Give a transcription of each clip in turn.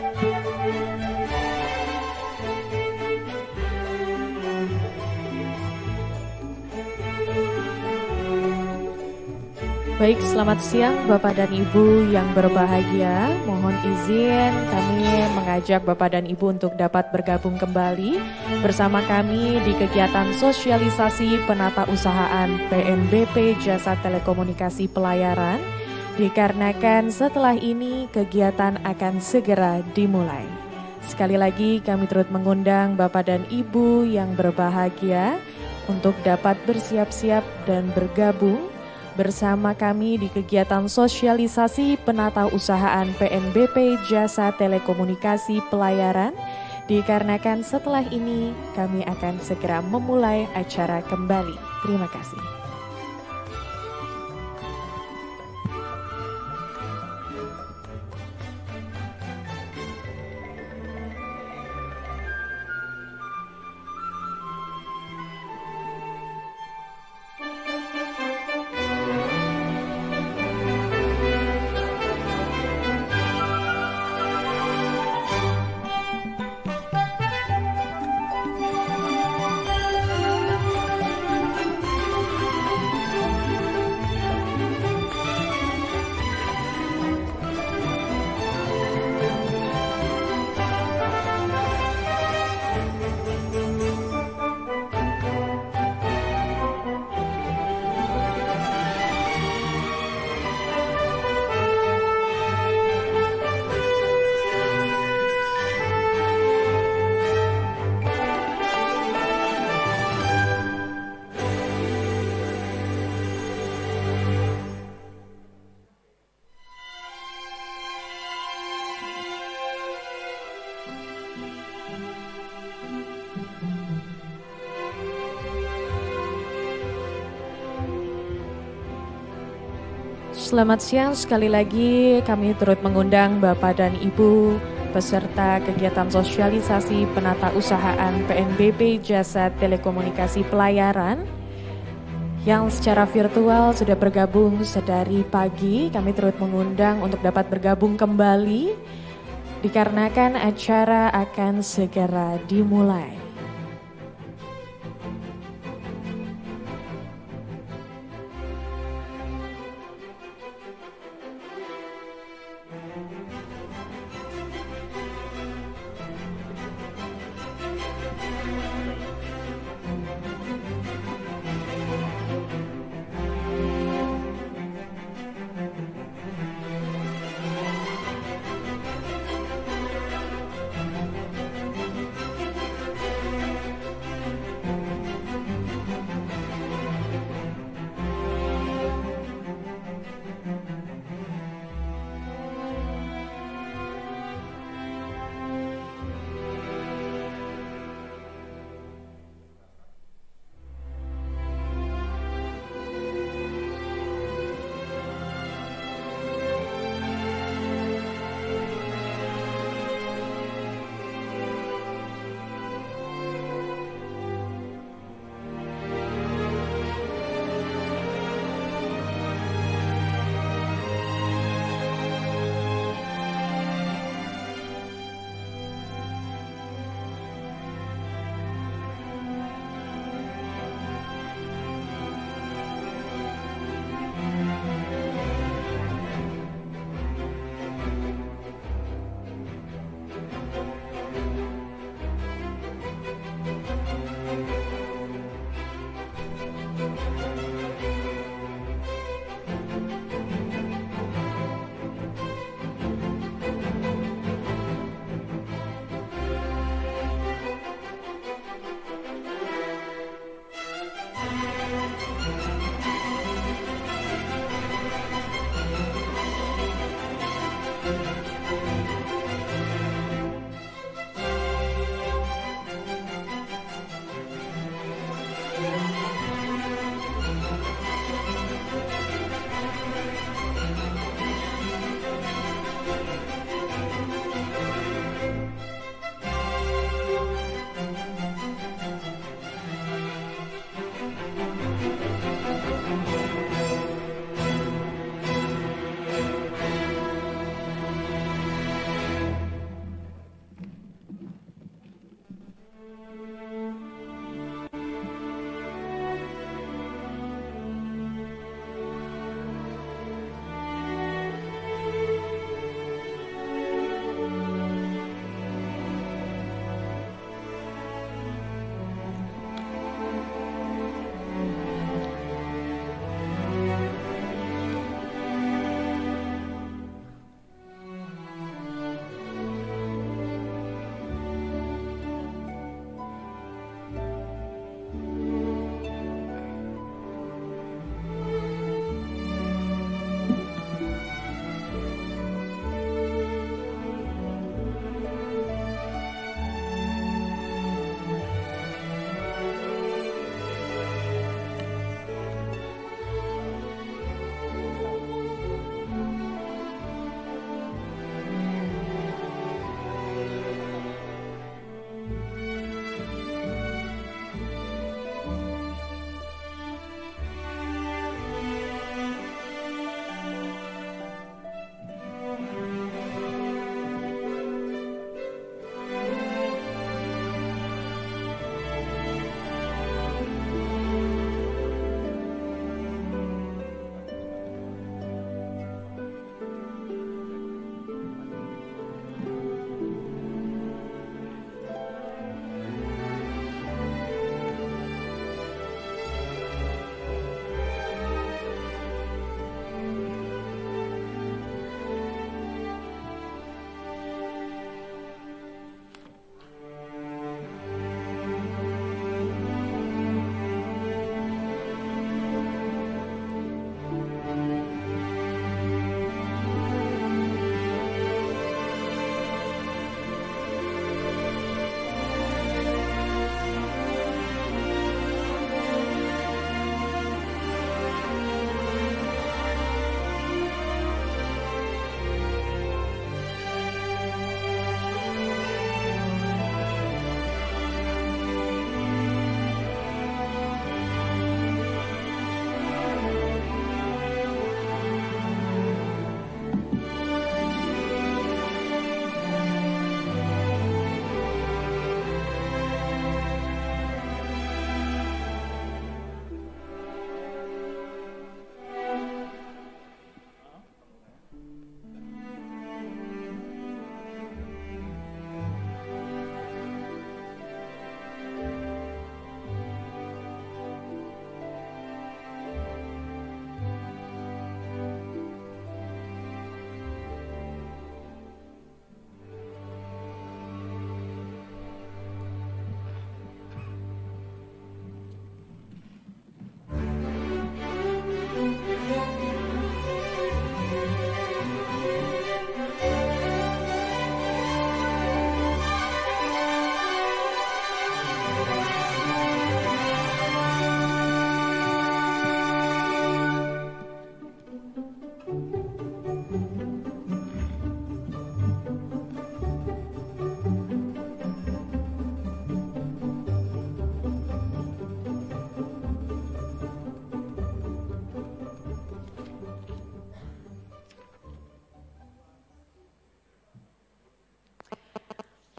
Baik, selamat siang Bapak dan Ibu yang berbahagia. Mohon izin kami mengajak Bapak dan Ibu untuk dapat bergabung kembali bersama kami di kegiatan sosialisasi penata usahaan PNBP Jasa Telekomunikasi Pelayaran. Dikarenakan setelah ini kegiatan akan segera dimulai. Sekali lagi kami turut mengundang Bapak dan Ibu yang berbahagia untuk dapat bersiap-siap dan bergabung bersama kami di kegiatan sosialisasi penata usahaan PNBP Jasa Telekomunikasi Pelayaran. Dikarenakan setelah ini kami akan segera memulai acara kembali. Terima kasih. Selamat siang, sekali lagi kami turut mengundang Bapak dan Ibu peserta kegiatan sosialisasi penata usahaan PNBP Jasa Telekomunikasi Pelayaran yang secara virtual sudah bergabung sedari pagi. Kami turut mengundang untuk dapat bergabung kembali dikarenakan acara akan segera dimulai.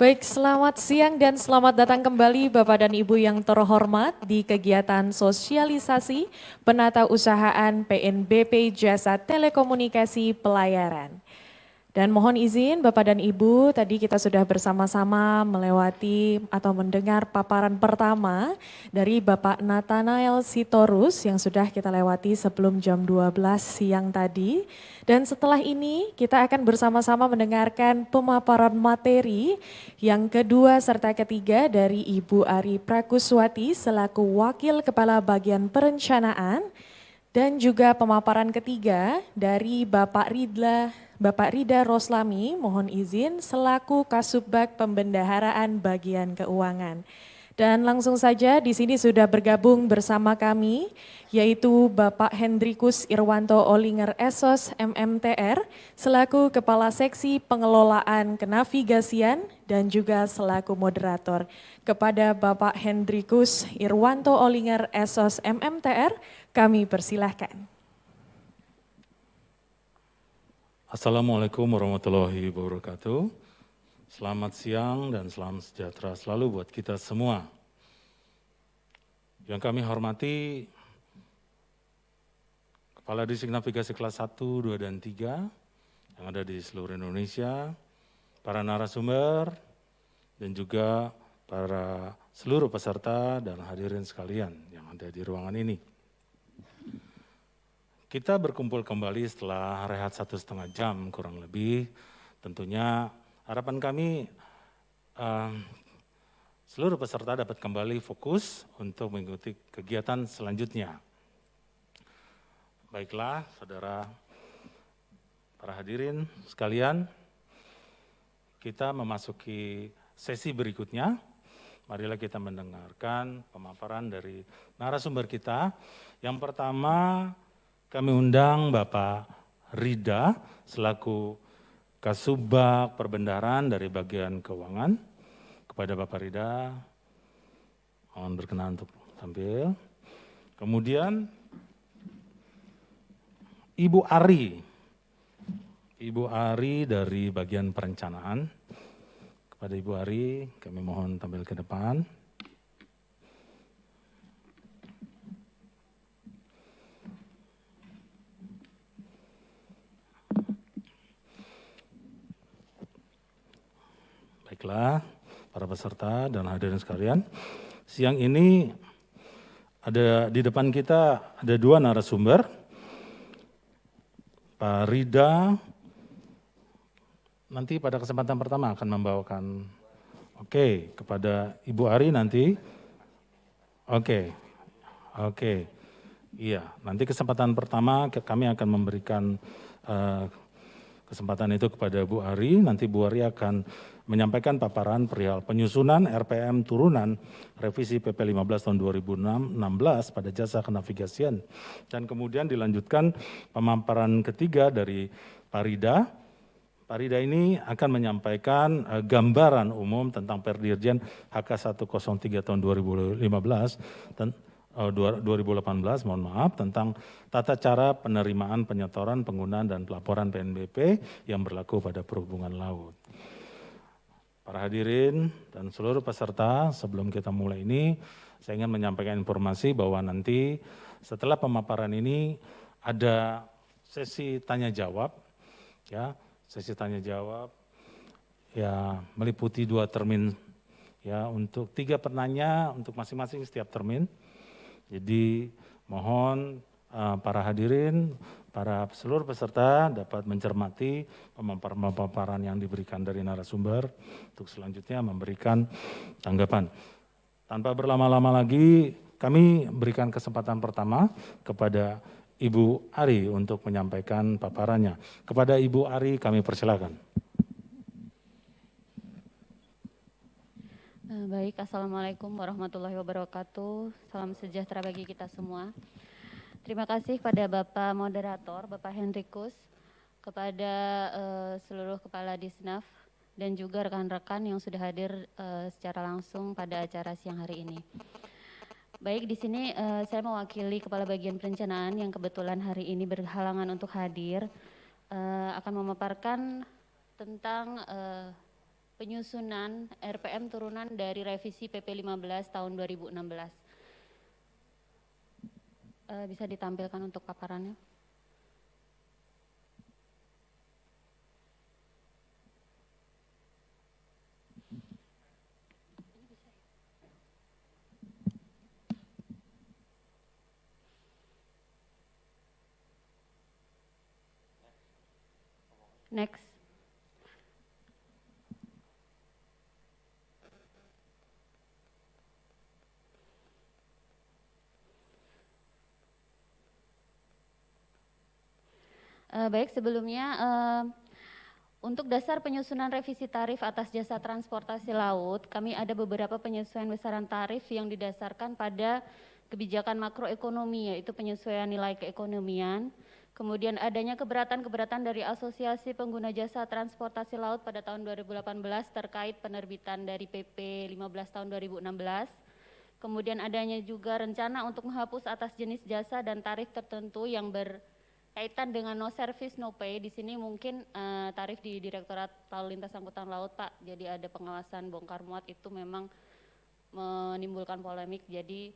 Baik, selamat siang dan selamat datang kembali Bapak dan Ibu yang terhormat di kegiatan sosialisasi penata usahaan PNBP Jasa Telekomunikasi Pelayaran. Dan mohon izin Bapak dan Ibu, tadi kita sudah bersama-sama melewati atau mendengar paparan pertama dari Bapak Nathanael Sitorus yang sudah kita lewati sebelum jam 12 siang tadi. Dan setelah ini kita akan bersama-sama mendengarkan pemaparan materi yang kedua serta ketiga dari Ibu Ari Prakuswati selaku Wakil Kepala Bagian Perencanaan. Dan juga pemaparan ketiga dari Bapak Rida Roslami, mohon izin selaku Kasubag Pembendaharaan Bagian Keuangan. Dan langsung saja di sini sudah bergabung bersama kami yaitu Bapak Hendrikus Irwanto Olinger Esos MMTR selaku Kepala Seksi Pengelolaan Kenavigasian dan juga selaku moderator. Kepada Bapak Hendrikus Irwanto Olinger Esos MMTR kami persilahkan. Assalamualaikum warahmatullahi wabarakatuh. Selamat siang dan salam sejahtera selalu buat kita semua. Yang kami hormati Kepala Distrik Navigasi kelas 1, 2, dan 3 yang ada di seluruh Indonesia, para narasumber, dan juga para seluruh peserta dan hadirin sekalian yang ada di ruangan ini. Kita berkumpul kembali setelah rehat 1,5 jam kurang lebih. Tentunya harapan kami seluruh peserta dapat kembali fokus untuk mengikuti kegiatan selanjutnya. Baiklah, saudara, para hadirin sekalian, kita memasuki sesi berikutnya. Marilah kita mendengarkan pemaparan dari narasumber kita. Yang pertama, kami undang Bapak Rida selaku Kasubag Perbendaharaan dari Bagian Keuangan. Kepada Bapak Rida, mohon berkenan untuk tampil. Kemudian Ibu Ari dari Bagian Perencanaan. Kepada Ibu Ari, kami mohon tampil ke depan. Baiklah, para peserta dan hadirin sekalian, siang ini ada di depan kita ada dua narasumber, Pak Rida nanti pada kesempatan pertama akan membawakan, kepada Ibu Ari nanti, iya, nanti kesempatan pertama kami akan memberikan kesempatan itu kepada Bu Ari, nanti Bu Ari akan menyampaikan paparan perihal penyusunan RPM turunan revisi PP 15 tahun 2016 pada jasa kenavigasian. Dan kemudian dilanjutkan pemaparan ketiga dari Pak Rida. Pak Rida ini akan menyampaikan gambaran umum tentang Perdirjen HK 103 tahun 2018 tentang tata cara penerimaan, penyetoran, penggunaan, dan pelaporan PNBP yang berlaku pada perhubungan laut. Para hadirin dan seluruh peserta, sebelum kita mulai ini, saya ingin menyampaikan informasi bahwa nanti setelah pemaparan ini ada sesi tanya jawab, ya, sesi tanya jawab, ya, meliputi 2 termin, ya, untuk 3 penanya untuk masing-masing setiap termin. Jadi mohon para hadirin, para seluruh peserta dapat mencermati pemaparan yang diberikan dari narasumber untuk selanjutnya memberikan tanggapan. Tanpa berlama-lama lagi, kami berikan kesempatan pertama kepada Ibu Ari untuk menyampaikan paparannya. Kepada Ibu Ari kami persilakan. Baik, Assalamualaikum warahmatullahi wabarakatuh. Salam sejahtera bagi kita semua. Terima kasih kepada Bapak Moderator, Bapak Hendrikus, kepada seluruh Kepala Disnaf, dan juga rekan-rekan yang sudah hadir secara langsung pada acara siang hari ini. Baik, di sini saya mewakili Kepala Bagian Perencanaan yang kebetulan hari ini berhalangan untuk hadir, akan memaparkan tentang penyusunan RPM turunan dari revisi PP 15 tahun 2016. Bisa ditampilkan untuk paparannya. Next. Baik, sebelumnya untuk dasar penyusunan revisi tarif atas jasa transportasi laut, kami ada beberapa penyesuaian besaran tarif yang didasarkan pada kebijakan makroekonomi, yaitu penyesuaian nilai keekonomian. Kemudian adanya keberatan-keberatan dari Asosiasi Pengguna Jasa Transportasi Laut pada tahun 2018 terkait penerbitan dari PP 15 tahun 2016. Kemudian adanya juga rencana untuk menghapus atas jenis jasa dan tarif tertentu yang berkaitan dengan no service no pay. Di sini mungkin tarif di Direktorat Lalu Lintas Angkutan Laut, Pak. Jadi ada pengawasan bongkar muat, itu memang menimbulkan polemik. Jadi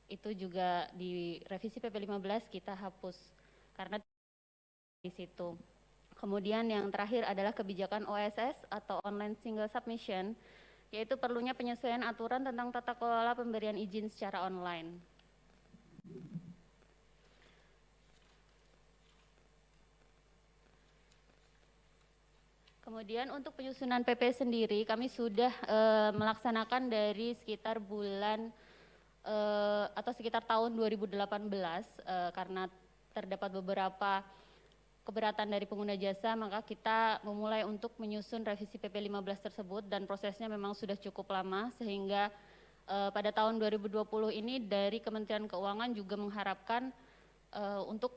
itu juga di revisi PP 15 kita hapus karena di situ. Kemudian yang terakhir adalah kebijakan OSS atau Online Single Submission, yaitu perlunya penyesuaian aturan tentang tata kelola pemberian izin secara online. Kemudian untuk penyusunan PP sendiri kami sudah melaksanakan dari sekitar bulan atau sekitar tahun 2018 karena terdapat beberapa keberatan dari pengguna jasa, maka kita memulai untuk menyusun revisi PP 15 tersebut dan prosesnya memang sudah cukup lama sehingga pada tahun 2020 ini dari Kementerian Keuangan juga mengharapkan untuk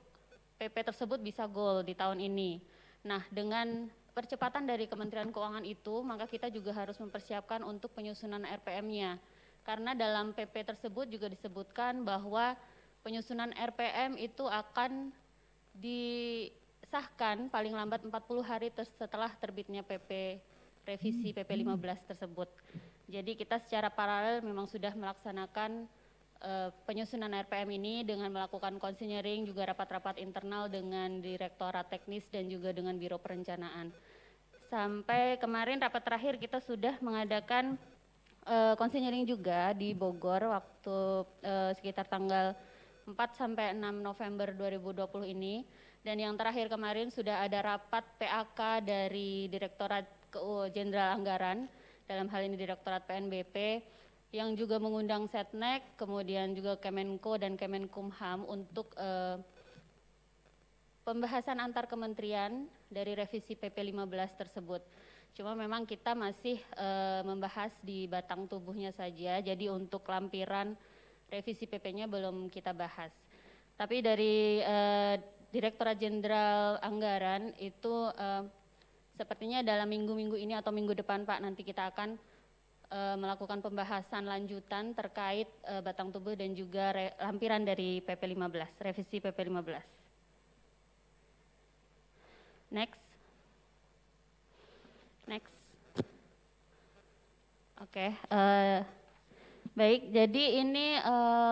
PP tersebut bisa goal di tahun ini. Nah, dengan percepatan dari Kementerian Keuangan itu, maka kita juga harus mempersiapkan untuk penyusunan RPM-nya. Karena dalam PP tersebut juga disebutkan bahwa penyusunan RPM itu akan disahkan paling lambat 40 hari setelah terbitnya PP revisi PP 15 tersebut. Jadi kita secara paralel memang sudah melaksanakan penyusunan RPM ini dengan melakukan konsinyering, juga rapat-rapat internal dengan Direktorat Teknis dan juga dengan Biro Perencanaan. Sampai kemarin rapat terakhir kita sudah mengadakan konsinyering juga di Bogor waktu sekitar tanggal 4 sampai 6 November 2020 ini. Dan yang terakhir kemarin sudah ada rapat PAK dari Direktorat Jenderal Anggaran, dalam hal ini Direktorat PNBP, yang juga mengundang Setnek, kemudian juga Kemenko dan Kemenkumham untuk pembahasan antar kementerian dari revisi PP 15 tersebut. Cuma memang kita masih membahas di batang tubuhnya saja, jadi untuk lampiran revisi PP-nya belum kita bahas. Tapi dari Direktorat Jenderal Anggaran itu sepertinya dalam minggu-minggu ini atau minggu depan, Pak, nanti kita akan melakukan pembahasan lanjutan terkait batang tubuh dan juga lampiran dari PP 15, revisi PP 15. Next. Oke, baik. Jadi ini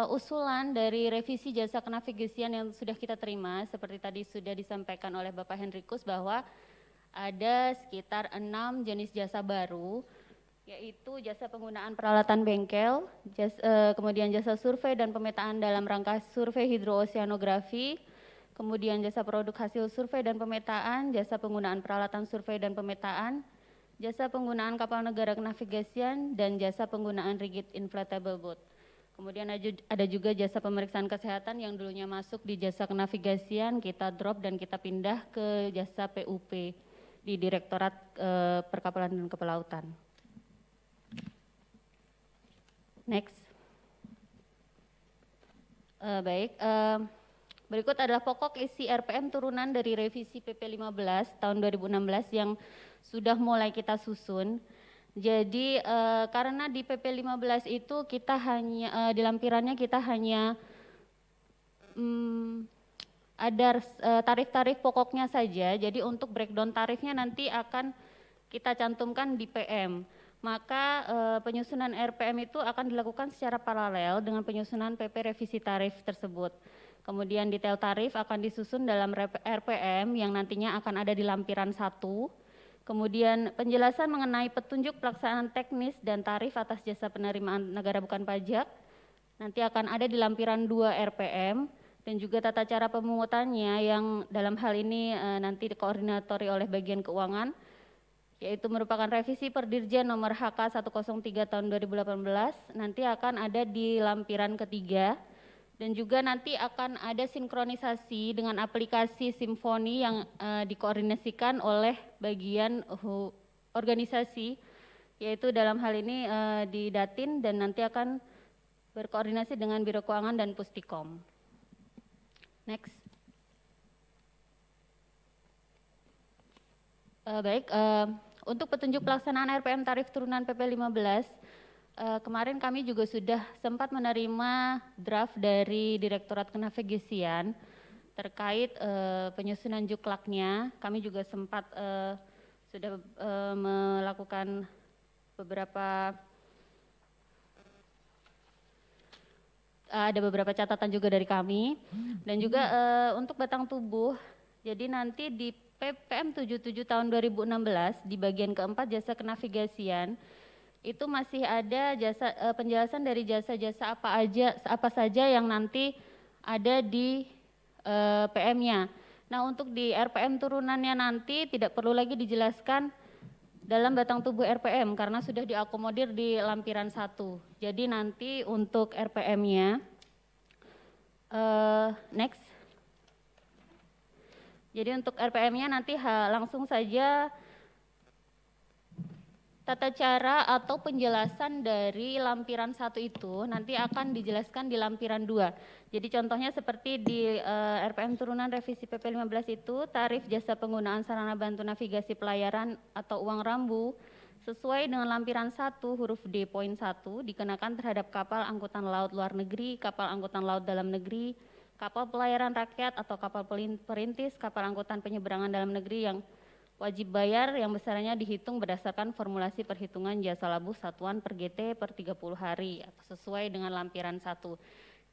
usulan dari revisi jasa kenavigasian yang sudah kita terima. Seperti tadi sudah disampaikan oleh Bapak Henrikus bahwa ada sekitar 6 jenis jasa baru, yaitu jasa penggunaan peralatan bengkel, kemudian jasa survei dan pemetaan dalam rangka survei hidrooceanografi, kemudian jasa produk hasil survei dan pemetaan, jasa penggunaan peralatan survei dan pemetaan, jasa penggunaan kapal negara kenavigasian, dan jasa penggunaan rigid inflatable boat. Kemudian ada juga jasa pemeriksaan kesehatan yang dulunya masuk di jasa kenavigasian, kita drop dan kita pindah ke jasa PUP di Direktorat Perkapalan dan Kepelautan. Next. Baik. Berikut adalah pokok isi RPM turunan dari revisi PP 15 tahun 2016 yang sudah mulai kita susun. Jadi karena di PP 15 itu kita hanya di lampirannya kita hanya ada tarif-tarif pokoknya saja. Jadi untuk breakdown tarifnya nanti akan kita cantumkan di PM. Maka penyusunan RPM itu akan dilakukan secara paralel dengan penyusunan PP revisi tarif tersebut. Kemudian detail tarif akan disusun dalam RPM yang nantinya akan ada di lampiran 1. Kemudian penjelasan mengenai petunjuk pelaksanaan teknis dan tarif atas jasa penerimaan negara bukan pajak nanti akan ada di lampiran 2 RPM, dan juga tata cara pemungutannya yang dalam hal ini nanti dikoordinatori oleh bagian keuangan, yaitu merupakan revisi Perdirjen nomor HK 103 tahun 2018, nanti akan ada di lampiran ketiga. Dan juga nanti akan ada sinkronisasi dengan aplikasi Simfoni yang dikoordinasikan oleh bagian organisasi, yaitu dalam hal ini di Datin, dan nanti akan berkoordinasi dengan Biro Keuangan dan Pustikom. Next. Untuk petunjuk pelaksanaan RPM tarif turunan PP 15, kemarin kami juga sudah sempat menerima draft dari Direktorat Kenavigasian terkait penyusunan juklaknya. Kami juga sempat sudah melakukan ada beberapa catatan juga dari kami, dan juga untuk batang tubuh. Jadi nanti di PPM 77 tahun 2016 di bagian keempat jasa kenavigasian itu masih ada penjelasan dari jasa-jasa apa saja yang nanti ada di PM-nya. Nah, untuk di RPM turunannya nanti tidak perlu lagi dijelaskan dalam batang tubuh RPM karena sudah diakomodir di lampiran 1. Jadi nanti untuk RPM-nya next. Jadi untuk RPM-nya nanti langsung saja tata cara atau penjelasan dari lampiran 1 itu nanti akan dijelaskan di lampiran 2. Jadi contohnya seperti di RPM turunan revisi PP 15 itu, tarif jasa penggunaan sarana bantu navigasi pelayaran atau uang rambu sesuai dengan lampiran 1 huruf D poin 1 dikenakan terhadap kapal angkutan laut luar negeri, kapal angkutan laut dalam negeri, kapal pelayaran rakyat atau kapal perintis, kapal angkutan penyeberangan dalam negeri yang wajib bayar yang besarnya dihitung berdasarkan formulasi perhitungan jasa labuh satuan per GT per 30 hari atau sesuai dengan lampiran 1.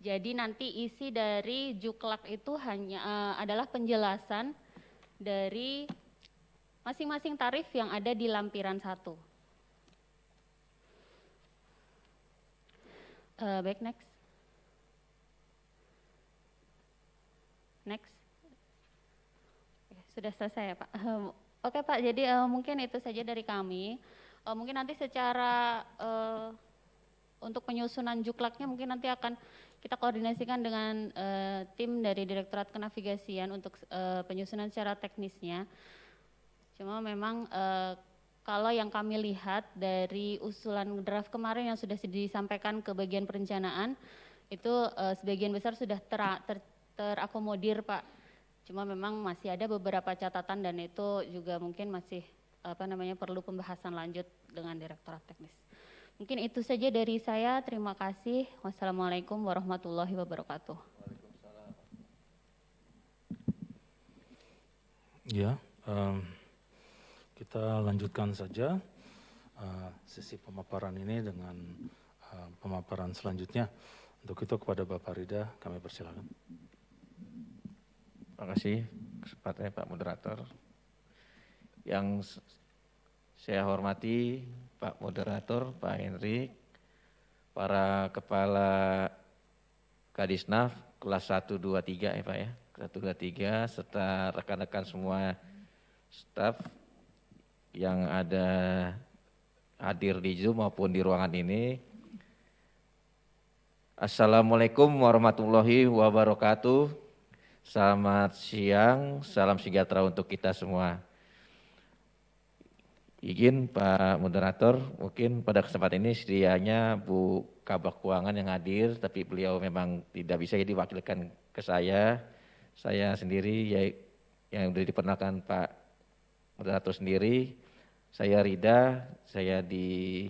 Jadi nanti isi dari juklak itu hanya adalah penjelasan dari masing-masing tarif yang ada di lampiran 1. Baik, next. Next. Sudah selesai ya Pak. Oke Pak, jadi mungkin itu saja dari kami. Mungkin nanti secara untuk penyusunan juklaknya mungkin nanti akan kita koordinasikan dengan tim dari Direktorat Kenavigasian untuk penyusunan secara teknisnya. Cuma memang kalau yang kami lihat dari usulan draft kemarin yang sudah disampaikan ke bagian perencanaan, itu sebagian besar sudah terakomodir Pak. Cuma memang masih ada beberapa catatan dan itu juga mungkin masih perlu pembahasan lanjut dengan Direktorat Teknis. Mungkin itu saja dari saya. Terima kasih. Wassalamualaikum warahmatullahi wabarakatuh. Ya, kita lanjutkan saja sesi pemaparan ini dengan pemaparan selanjutnya. Untuk itu kepada Bapak Rida kami persilakan. Terima kasih kesempatannya Pak Moderator. Yang saya hormati Pak Moderator, Pak Henry, para Kepala Kadisnaf kelas 1, 2, 3 ya Pak ya, kelas 1, 2, 3, serta rekan-rekan semua staf yang ada hadir di Zoom maupun di ruangan ini. Assalamualaikum warahmatullahi wabarakatuh. Selamat siang, salam sejahtera untuk kita semua. Izin Pak Moderator, mungkin pada kesempatan ini sedianya Bu Kabak Keuangan yang hadir, tapi beliau memang tidak bisa jadi diwakilkan ke saya. Saya sendiri yang sudah diperkenalkan Pak Moderator sendiri, saya Rida, saya di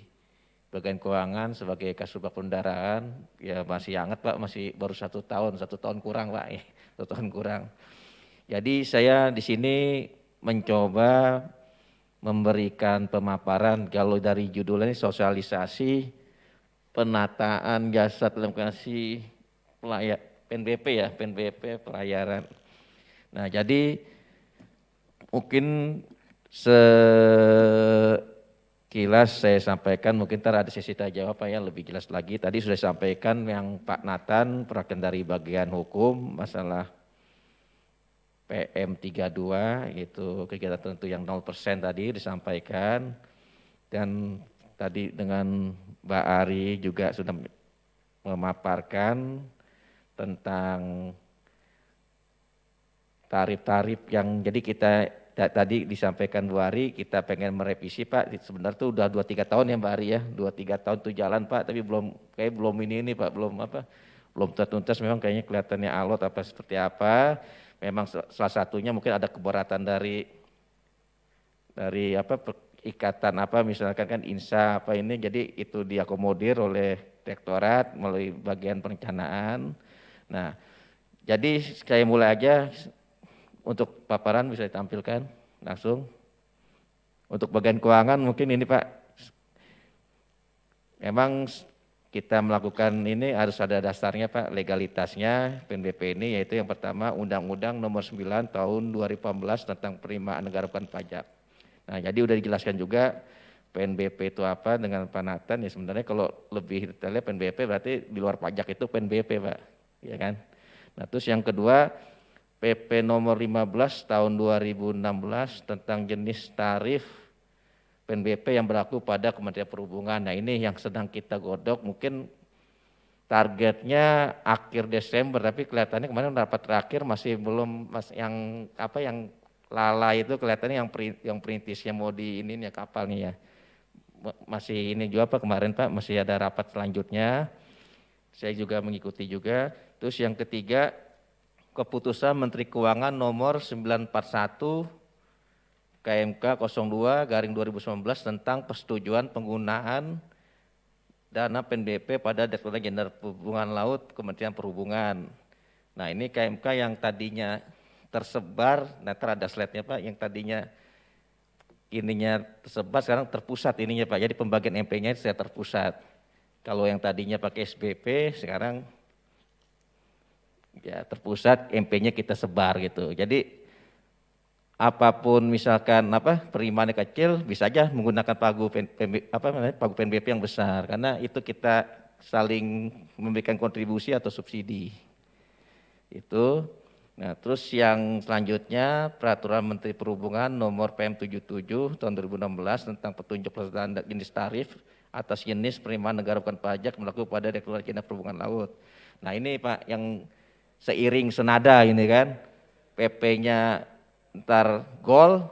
bagian keuangan sebagai Kasubag Pengendaraan, ya masih hangat Pak, masih baru 1 tahun kurang Pak, ya, 1 tahun kurang. Jadi saya di sini mencoba memberikan pemaparan, kalau dari judulnya ini sosialisasi penataan jasa telekomunikasi PNBP ya, PNBP pelayaran. Nah, jadi mungkin sekilas saya sampaikan, mungkin ntar ada sesi tanya jawab ya lebih jelas lagi. Tadi sudah sampaikan yang Pak Nathan perwakilan dari bagian hukum masalah PM32 itu kegiatan tertentu yang 0% tadi disampaikan, dan tadi dengan Mbak Ari juga sudah memaparkan tentang tarif-tarif yang jadi kita tadi disampaikan Bu Ari, kita pengen merevisi Pak, sebenarnya tuh udah 2-3 tahun ya Mbak Ari ya, 2-3 tahun tuh jalan Pak, tapi belum ini Pak, belum tertuntas, memang kayaknya kelihatannya alot apa seperti apa. Memang salah satunya mungkin ada keberatan dari ikatan misalkan kan INSA ini, jadi itu diakomodir oleh direktorat melalui bagian perencanaan. Nah, jadi saya mulai aja untuk paparan bisa ditampilkan langsung. Untuk bagian keuangan mungkin ini Pak, memang kita melakukan ini harus ada dasarnya Pak, legalitasnya PNBP ini, yaitu yang pertama Undang-Undang Nomor 9 Tahun 2018 tentang penerimaan negara bukan pajak. Nah, jadi udah dijelaskan juga PNBP itu apa dengan Pak Nathan, ya sebenarnya kalau lebih detailnya PNBP berarti di luar pajak itu PNBP Pak, ya kan. Nah, terus yang kedua PP Nomor 15 Tahun 2016 tentang jenis tarif PNBP yang berlaku pada Kementerian Perhubungan. Nah, ini yang sedang kita godok, mungkin targetnya akhir Desember, tapi kelihatannya kemarin rapat terakhir masih belum, yang Lala itu kelihatannya yang perintisnya mau di ini ya kapalnya ya. Masih ini juga Pak kemarin Pak, masih ada rapat selanjutnya. Saya juga mengikuti juga. Terus yang ketiga, keputusan Menteri Keuangan nomor 941 KMK 02/2019 tentang persetujuan penggunaan dana PNBP pada Direktorat Jenderal Perhubungan Laut Kementerian Perhubungan. Nah, ini KMK yang tadinya tersebar, nah ada slide-nya Pak, yang tadinya ininya tersebar sekarang terpusat ininya Pak, jadi pembagian MP-nya sudah terpusat. Kalau yang tadinya pakai SBP sekarang ya terpusat, MP-nya kita sebar gitu. Jadi apapun misalkan perimaannya kecil bisa aja menggunakan pagu PNBP yang besar, karena itu kita saling memberikan kontribusi atau subsidi. Itu. Nah, terus yang selanjutnya Peraturan Menteri Perhubungan nomor PM77 tahun 2016 tentang petunjuk pelaksanaan jenis tarif atas jenis penerimaan negara bukan pajak berlaku pada Direktorat Jenderal Perhubungan Laut. Nah, ini Pak yang seiring senada ini kan, PP-nya ntar gol,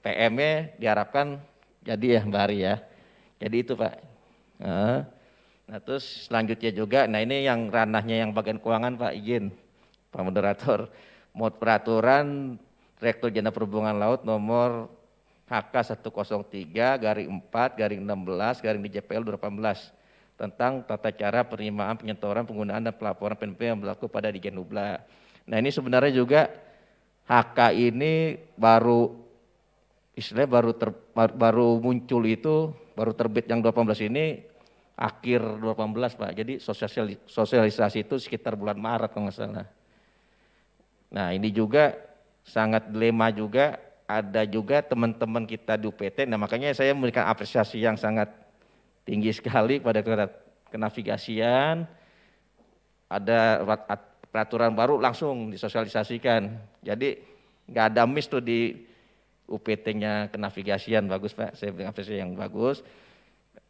PM-nya diharapkan jadi ya Mbak Ari ya. Jadi itu Pak. Nah, terus selanjutnya juga, nah ini yang ranahnya yang bagian keuangan Pak, izin Pak Moderator. Peraturan Direktur Jenderal Perhubungan Laut nomor HK 103/4/16/DJPL 2018 tentang tata cara penerimaan, penyetoran, penggunaan dan pelaporan PNBP yang berlaku pada Dijen Hubla. Nah, ini sebenarnya juga HK ini baru muncul itu, baru terbit yang 2018 ini akhir 2018 Pak. Jadi sosialisasi itu sekitar bulan Maret kalau nggak salah. Nah, ini juga sangat dilema juga, ada juga teman-teman kita di UPT, nah makanya saya memberikan apresiasi yang sangat tinggi sekali pada kenavigasian, ada peraturan baru langsung disosialisasikan, jadi nggak ada miss tuh di UPT-nya kenavigasian, bagus Pak, saya berikan apresiasi yang bagus.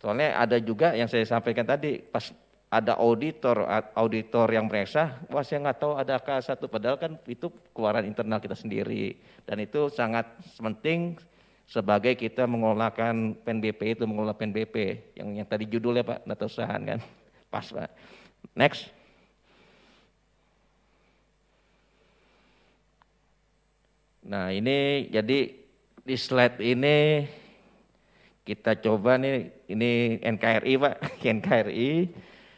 Soalnya ada juga yang saya sampaikan tadi, pas ada auditor yang mereksa, wah saya nggak tahu ada K1, padahal kan itu keluaran internal kita sendiri, dan itu sangat penting sebagai kita mengolahkan PNBP itu, mengolah PNBP yang tadi judulnya Pak, data usahaan kan, pas Pak. Next. Nah, ini jadi di slide ini kita coba nih, ini NKRI Pak, NKRI.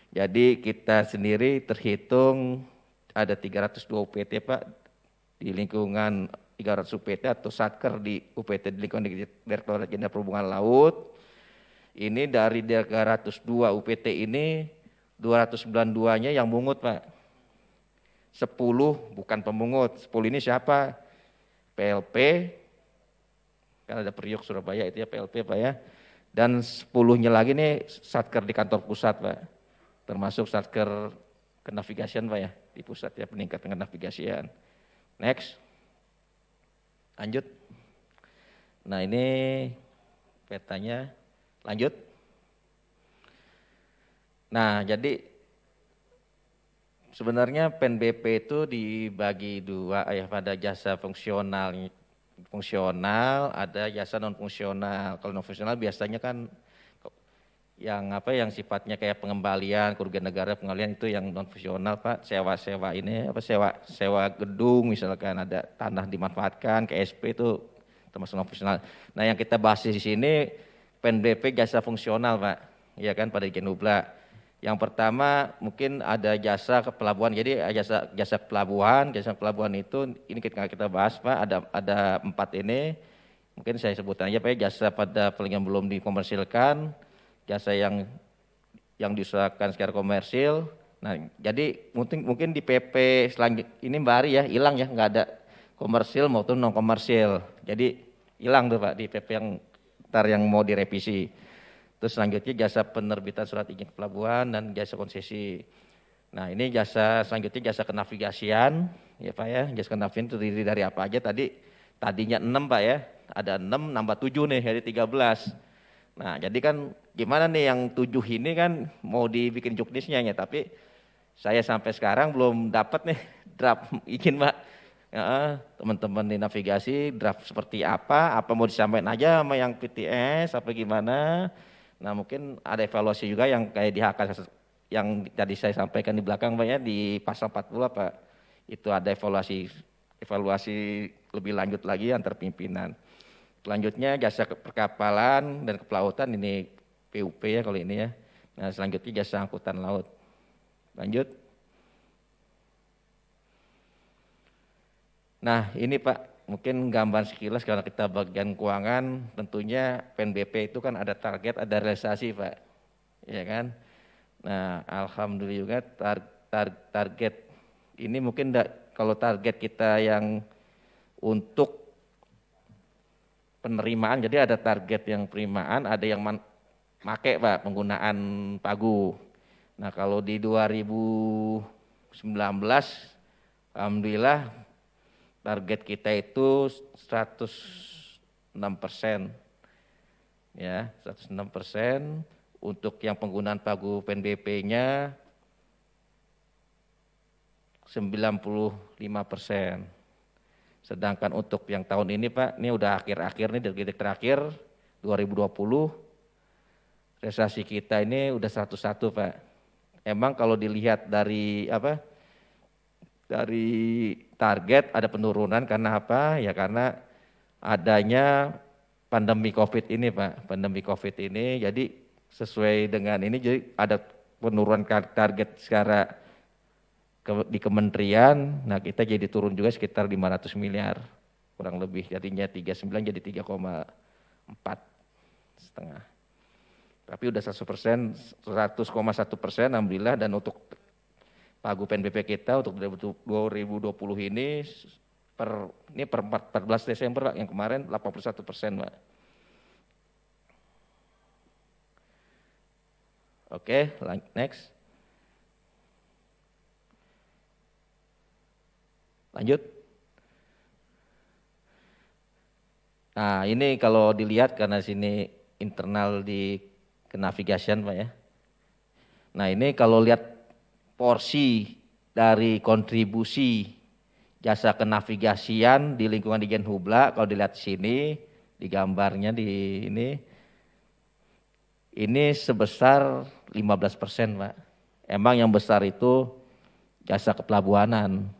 Jadi kita sendiri terhitung ada 302 UPT Pak di lingkungan 300 UPT atau satker di UPT di lingkungan Direktorat Jenderal Perhubungan Laut. Ini dari 302 UPT ini 292-nya yang mungut Pak. 10 bukan pemungut. 10 ini siapa? PLP, kan ada Priok Surabaya itu ya PLP Pak ya. Dan 10-nya lagi nih satker di kantor pusat Pak. Termasuk satker kenavigasian Pak ya, di pusat ya, peningkatan kenavigasian. Next. Lanjut. Nah ini petanya, lanjut. Nah jadi sebenarnya PNBP itu dibagi dua ya, pada jasa fungsional, ada jasa non fungsional. Kalau non fungsional biasanya kan yang yang sifatnya kayak pengembalian kerugian negara, pengembalian itu yang non fungsional Pak. Sewa ini sewa gedung misalkan ada tanah dimanfaatkan KSP itu termasuk non fungsional. Nah yang kita bahas di sini PNBP jasa fungsional Pak, ya kan pada Dirjen Hubla. Yang pertama mungkin ada jasa ke pelabuhan. Jadi jasa pelabuhan itu ini kita bahas Pak, ada 4 ini. Mungkin saya sebut aja Pak, jasa pada yang belum dikomersilkan, jasa yang diusahakan secara komersil. Nah, jadi mungkin di PP selanjutnya ini Mbak Ari ya hilang ya, nggak ada komersil maupun non komersil. Jadi hilang tuh Pak di PP yang mau direvisi. Terus selanjutnya jasa penerbitan surat izin pelabuhan dan jasa konsesi. Nah ini selanjutnya jasa kenavigasian ya Pak ya. Jasa kenavigasian itu terdiri dari apa aja tadinya 6 Pak ya. Ada 6 nambah 7 nih jadi 13. Nah jadi kan gimana nih yang 7 ini kan mau dibikin juknisnya ya. Tapi saya sampai sekarang belum dapat nih draft izin Pak. Ya, teman-teman di navigasi draft seperti apa mau disampaikan aja sama yang PTS apa gimana. Nah mungkin ada evaluasi juga yang kayak di HK yang tadi saya sampaikan di belakang Pak ya, di pasal 40 Pak. Itu ada evaluasi lebih lanjut lagi antar pimpinan. Selanjutnya jasa perkapalan dan kepelautan ini PUP ya kalau ini ya. Nah selanjutnya jasa angkutan laut. Lanjut. Nah ini Pak, mungkin gambar sekilas kalau kita bagian keuangan, tentunya PNBP itu kan ada target, ada realisasi Pak, ya kan. Nah alhamdulillah juga target ini mungkin kalau target kita yang untuk penerimaan, jadi ada target yang penerimaan, ada yang make Pak penggunaan pagu. Nah kalau di 2019, alhamdulillah target kita itu 106%, ya 106%. Untuk yang penggunaan pagu PNBP-nya 95%. Sedangkan untuk yang tahun ini Pak, ini udah akhir-akhir nih, detik terakhir 2020, realisasi kita ini udah 101 Pak. Emang kalau dilihat dari dari target ada penurunan karena apa? Ya karena adanya pandemi COVID ini Pak. Pandemi COVID ini jadi sesuai dengan ini jadi ada penurunan target secara di kementerian. Nah kita jadi turun juga sekitar 500 miliar kurang lebih. Jadinya 39 jadi 3,4 setengah. Tapi udah 100%, 100,1% alhamdulillah. Dan untuk pagu PNBP kita untuk 2020 ini per 14 Desember Pak, yang kemarin 81% Pak. Oke, next. Lanjut. Nah ini kalau dilihat karena sini internal di kenavigasian Pak ya. Nah ini kalau lihat porsi dari kontribusi jasa kenavigasian di lingkungan Dirjen Hubla, kalau dilihat di sini di gambarnya di ini sebesar 15% Pak. Emang yang besar itu jasa kepelabuhanan.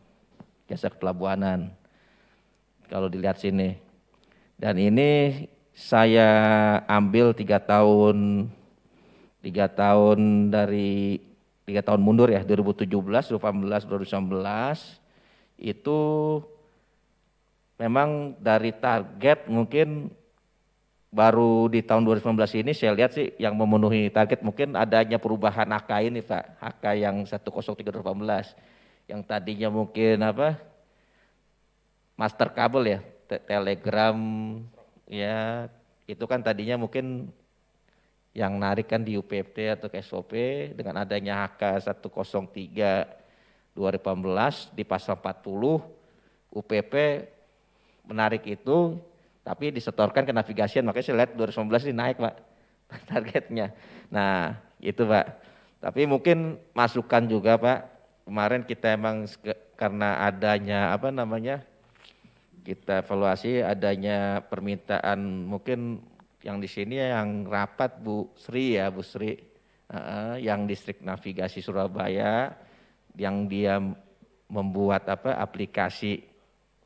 Kalau dilihat sini. Dan ini saya ambil 3 tahun dari 3 tahun mundur ya, 2017, 2018, 2019 itu memang dari target mungkin baru di tahun 2019 ini saya lihat sih yang memenuhi target mungkin adanya perubahan HK ini Pak, HK yang 10318 yang tadinya mungkin apa master kabel ya, telegram ya itu kan tadinya mungkin yang narik kan di UPT atau ke SOP dengan adanya HK 103 2018 di pasal 40 UPP menarik itu tapi disetorkan ke navigasian, makanya saya lihat 2019 ini naik Pak targetnya. Nah itu Pak, tapi mungkin masukan juga Pak, kemarin kita emang karena adanya apa namanya, kita evaluasi adanya permintaan mungkin yang di sini yang rapat Bu Sri ya, Bu Sri yang distrik navigasi Surabaya, yang dia membuat apa aplikasi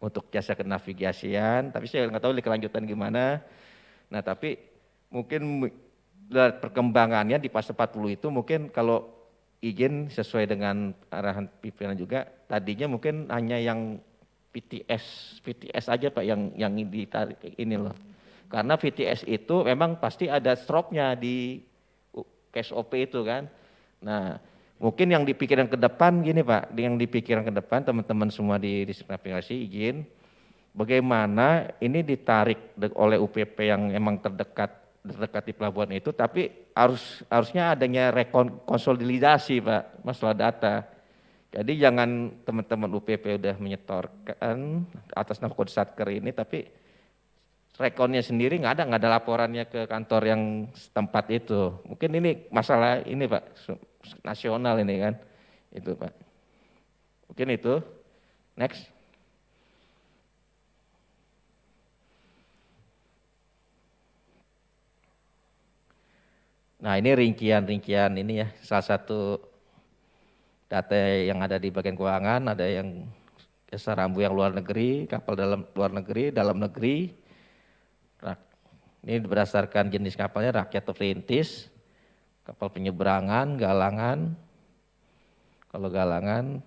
untuk jasa kenavigasian, tapi saya nggak tahu kelanjutan gimana. Nah tapi mungkin perkembangannya di pasal 40 itu mungkin kalau izin sesuai dengan arahan pimpinan juga, tadinya mungkin hanya yang VTS aja Pak yang ditarik ini loh. Karena VTS itu memang pasti ada stropnya di SOP itu kan. Nah mungkin yang dipikirkan ke depan gini Pak, yang dipikirkan ke depan teman-teman semua di distrik navigasi izin, bagaimana ini ditarik oleh UPP yang emang terdekat di pelabuhan itu, tapi harusnya adanya rekonsolidasi Pak, masalah data. Jadi jangan teman-teman UPP udah menyetorkan atas nama kode satker ini, tapi rekonnya sendiri nggak ada laporannya ke kantor yang setempat itu. Mungkin ini masalah ini Pak, nasional ini kan, itu Pak. Mungkin itu, next. Nah ini rincian ini ya, salah satu data yang ada di bagian keuangan, ada yang jasa rambu yang luar negeri, kapal luar negeri, dalam negeri. Ini berdasarkan jenis kapalnya rakyat atau perintis, kapal penyeberangan, galangan. Kalau galangan,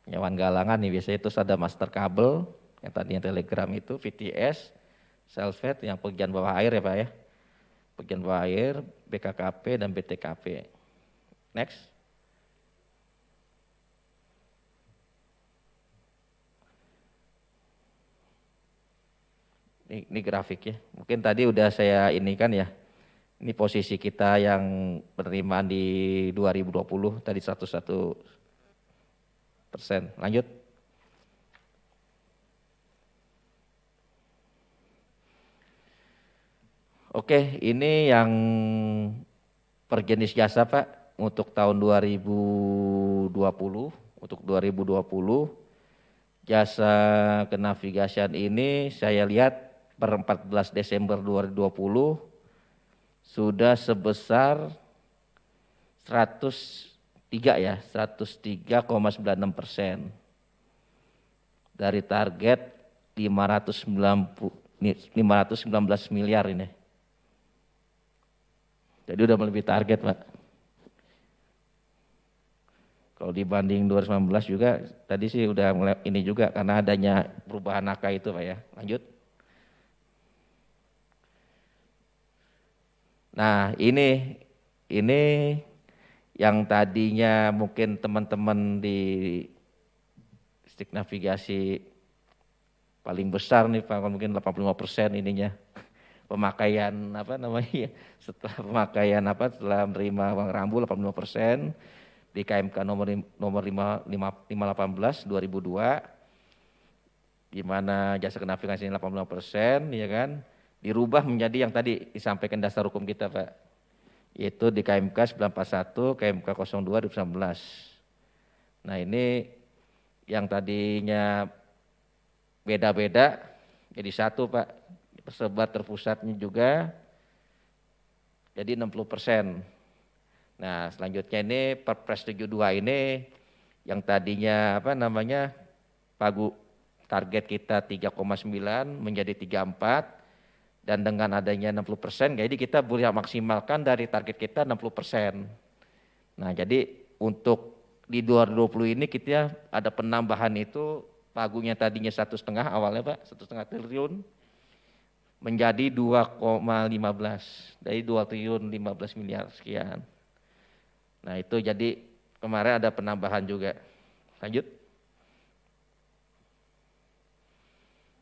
penyewaan galangan nih biasanya itu ada master kabel, yang tadinya telegram itu, VTS, Selvet, yang bagian bawah air ya Pak ya. Bagian bawah air, BKKP dan BTKP. Next. Ini grafik ya, mungkin tadi udah saya ini kan ya, ini posisi kita yang penerimaan di 2020 tadi 101%. Lanjut. Oke, ini yang per jenis jasa Pak untuk tahun 2020, untuk 2020 jasa kenavigasian ini saya lihat per 14 Desember 2020 sudah sebesar 103,96% dari target 519 miliar ini. Jadi udah melebihi target Pak. Kalau dibanding 2019 juga tadi sih udah ini juga karena adanya perubahan angka itu Pak ya. Lanjut. Nah ini yang tadinya mungkin teman-teman di distrik navigasi paling besar nih Pak, mungkin 85% ininya pemakaian apa namanya setelah pemakaian setelah menerima uang rambu 85% di KMK nomor 518 2002 di mana jasa kenavigasi 85% ya kan dirubah menjadi yang tadi disampaikan dasar hukum kita Pak, yaitu di KMK 941, KMK 02 2019. Nah ini yang tadinya beda-beda jadi satu Pak, tersebar terpusatnya juga jadi 60%. Nah selanjutnya ini Perpres 72 ini yang tadinya pagu target kita 3,9 menjadi 34 dan dengan adanya 60%, jadi kita boleh maksimalkan dari target kita 60%. Nah jadi untuk di 2020 ini kita ada penambahan itu pagunya tadinya 1,5 awalnya Pak, 1,5 triliun menjadi 2,15, dari 2 triliun 15 miliar sekian. Nah itu jadi kemarin ada penambahan juga. Lanjut.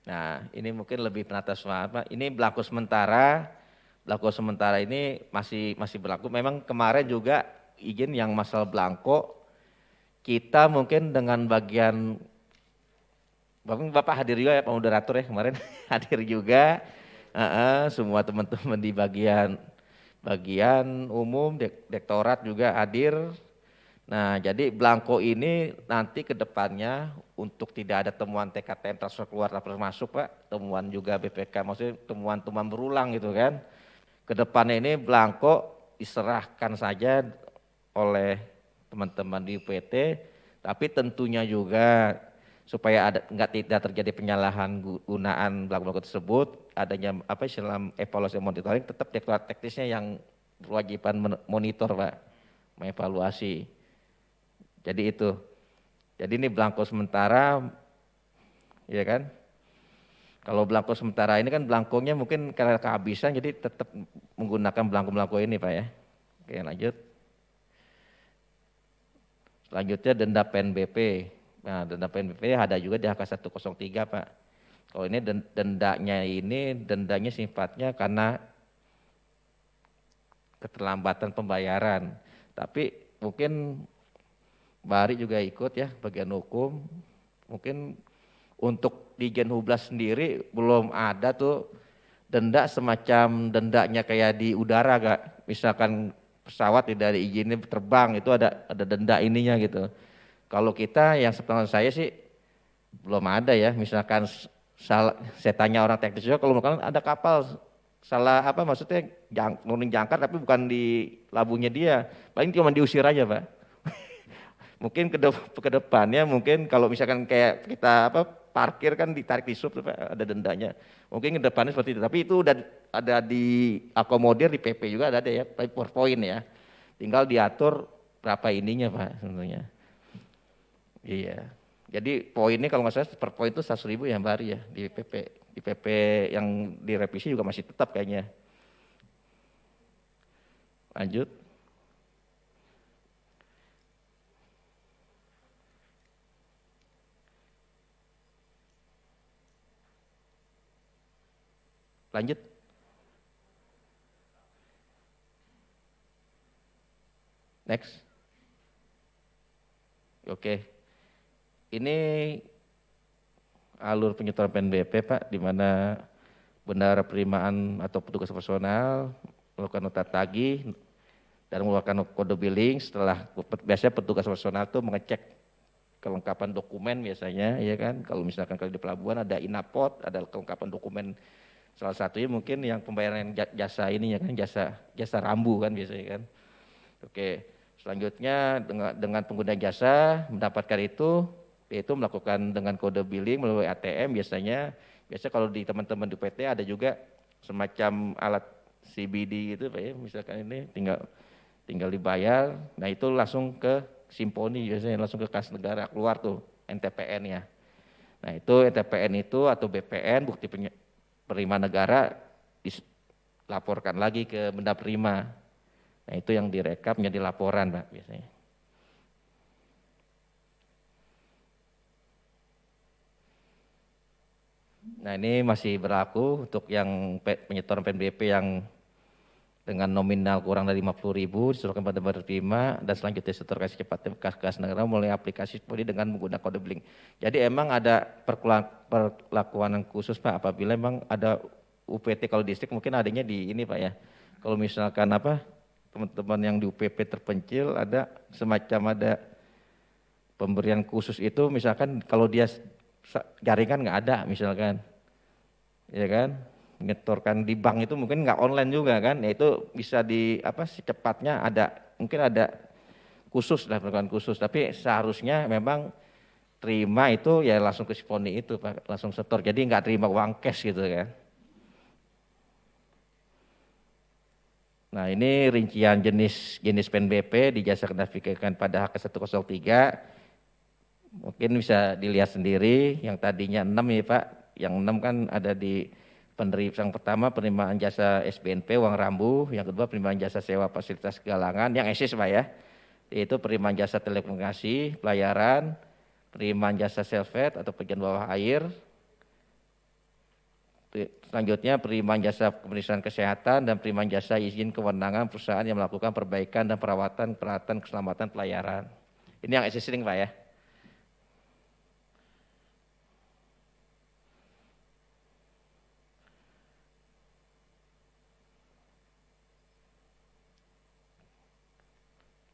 Nah ini mungkin lebih penata Pak. Ini belangko sementara. Belangko sementara ini masih berlaku. Memang kemarin juga izin yang masalah belangko kita mungkin dengan bagian Bapak hadir juga ya Pak Moderator ya kemarin hadir juga. Semua teman-teman di bagian umum, dektorat juga hadir. Nah jadi belangko ini nanti ke depannya untuk tidak ada temuan TKTM transfer keluar transfer masuk Pak, temuan juga BPK, maksudnya temuan-temuan berulang gitu kan. Ke depannya ini belangko diserahkan saja oleh teman-teman di UPT, tapi tentunya juga supaya tidak terjadi penyalahan gunaan belangko tersebut, adanya Islam evaluasi monitoring, tetap direktorat teknisnya yang berwajiban monitor Pak, mengevaluasi. Jadi itu. Jadi ini belangko sementara, ya kan? Kalau belangko sementara ini kan belangkonya mungkin karena kehabisan, jadi tetap menggunakan belangko-belangko ini Pak ya. Oke lanjut. Selanjutnya denda PNBP. Nah denda PNBP ada juga di HK 103 Pak. Kalau ini dendanya sifatnya karena keterlambatan pembayaran. Tapi mungkin Bari juga ikut ya bagian hukum. Mungkin untuk di Genhublas sendiri belum ada tuh denda semacam dendanya kayak di udara gak. Misalkan pesawat tidak diizinin terbang itu ada denda ininya gitu. Kalau kita yang sepengetahuan saya sih belum ada ya. Misalkan saya tanya orang teknis juga kalau misalkan ada kapal salah maksudnya nurunin jangkar tapi bukan di labunya dia, paling cuma diusir aja Pak. Mungkin ke depannya mungkin kalau misalkan kayak kita parkir kan ditarik di sub Pak, ada dendanya. Mungkin ke depannya seperti itu. Tapi itu udah ada di akomodir di PP juga ada ya, per poin ya. Tinggal diatur berapa ininya Pak sebenarnya. Iya. Jadi poinnya kalau nggak salah per poin itu 100.000 ya Mbak Ari ya di PP. Di PP yang direvisi juga masih tetap kayaknya. Lanjut. Lanjut. Next. Oke. Ini alur penyetoran PNBP Pak, di mana bendahara penerimaan atau petugas personal melakukan nota tagih dan mengeluarkan kode billing. Setelah biasanya petugas personal itu mengecek kelengkapan dokumen biasanya, ya kan. Kalau misalkan kalau di pelabuhan ada inapot, ada kelengkapan dokumen. Salah satunya mungkin yang pembayaran jasa ini ya kan, jasa rambu kan biasanya kan. Oke, selanjutnya dengan pengguna jasa mendapatkan itu, yaitu melakukan dengan kode billing melalui ATM biasanya kalau di teman-teman di PT ada juga semacam alat CBD gitu Pak ya, misalkan ini tinggal dibayar, nah itu langsung ke Simponi biasanya, langsung ke kas negara keluar tuh NTPN ya. Nah itu NTPN itu atau BPN bukti penerimaan negara dilaporkan lagi ke benda prima. Nah itu yang direkap menjadi laporan Pak biasanya. Nah ini masih berlaku untuk yang penyetoran PNBP yang dengan nominal kurang dari 50.000 disetorkan pada penerima dan selanjutnya disetorkan secepatnya ke kas negara melalui aplikasi Simponi dengan menggunakan kode billing. Jadi emang ada perlakuan yang khusus Pak apabila memang ada UPT kalau distrik mungkin adanya di ini Pak ya. Kalau misalkan teman-teman yang di UPP terpencil ada semacam ada pemberian khusus itu misalkan kalau dia jaringan nggak ada misalkan, ya kan, nyetorkan di bank itu mungkin nggak online juga kan, ya itu bisa secepatnya ada, mungkin ada khusus lah perlakuan khusus, tapi seharusnya memang terima itu ya langsung ke Simponi itu Pak, langsung setor, jadi nggak terima uang cash gitu kan. Nah ini rincian jenis PNBP dijasa navigakan pada HK 103. Mungkin bisa dilihat sendiri, yang tadinya 6 ya Pak, yang 6 kan ada di yang pertama penerimaan jasa SBNP uang rambu, yang kedua penerimaan jasa sewa fasilitas galangan, yang eksis Pak ya, yaitu penerimaan jasa telekomunikasi, pelayaran, penerimaan jasa selfet atau penjualan bawah air, selanjutnya penerimaan jasa pemeriksaan kesehatan dan penerimaan jasa izin kewenangan perusahaan yang melakukan perbaikan dan perawatan peralatan keselamatan pelayaran. Ini yang existing Pak ya.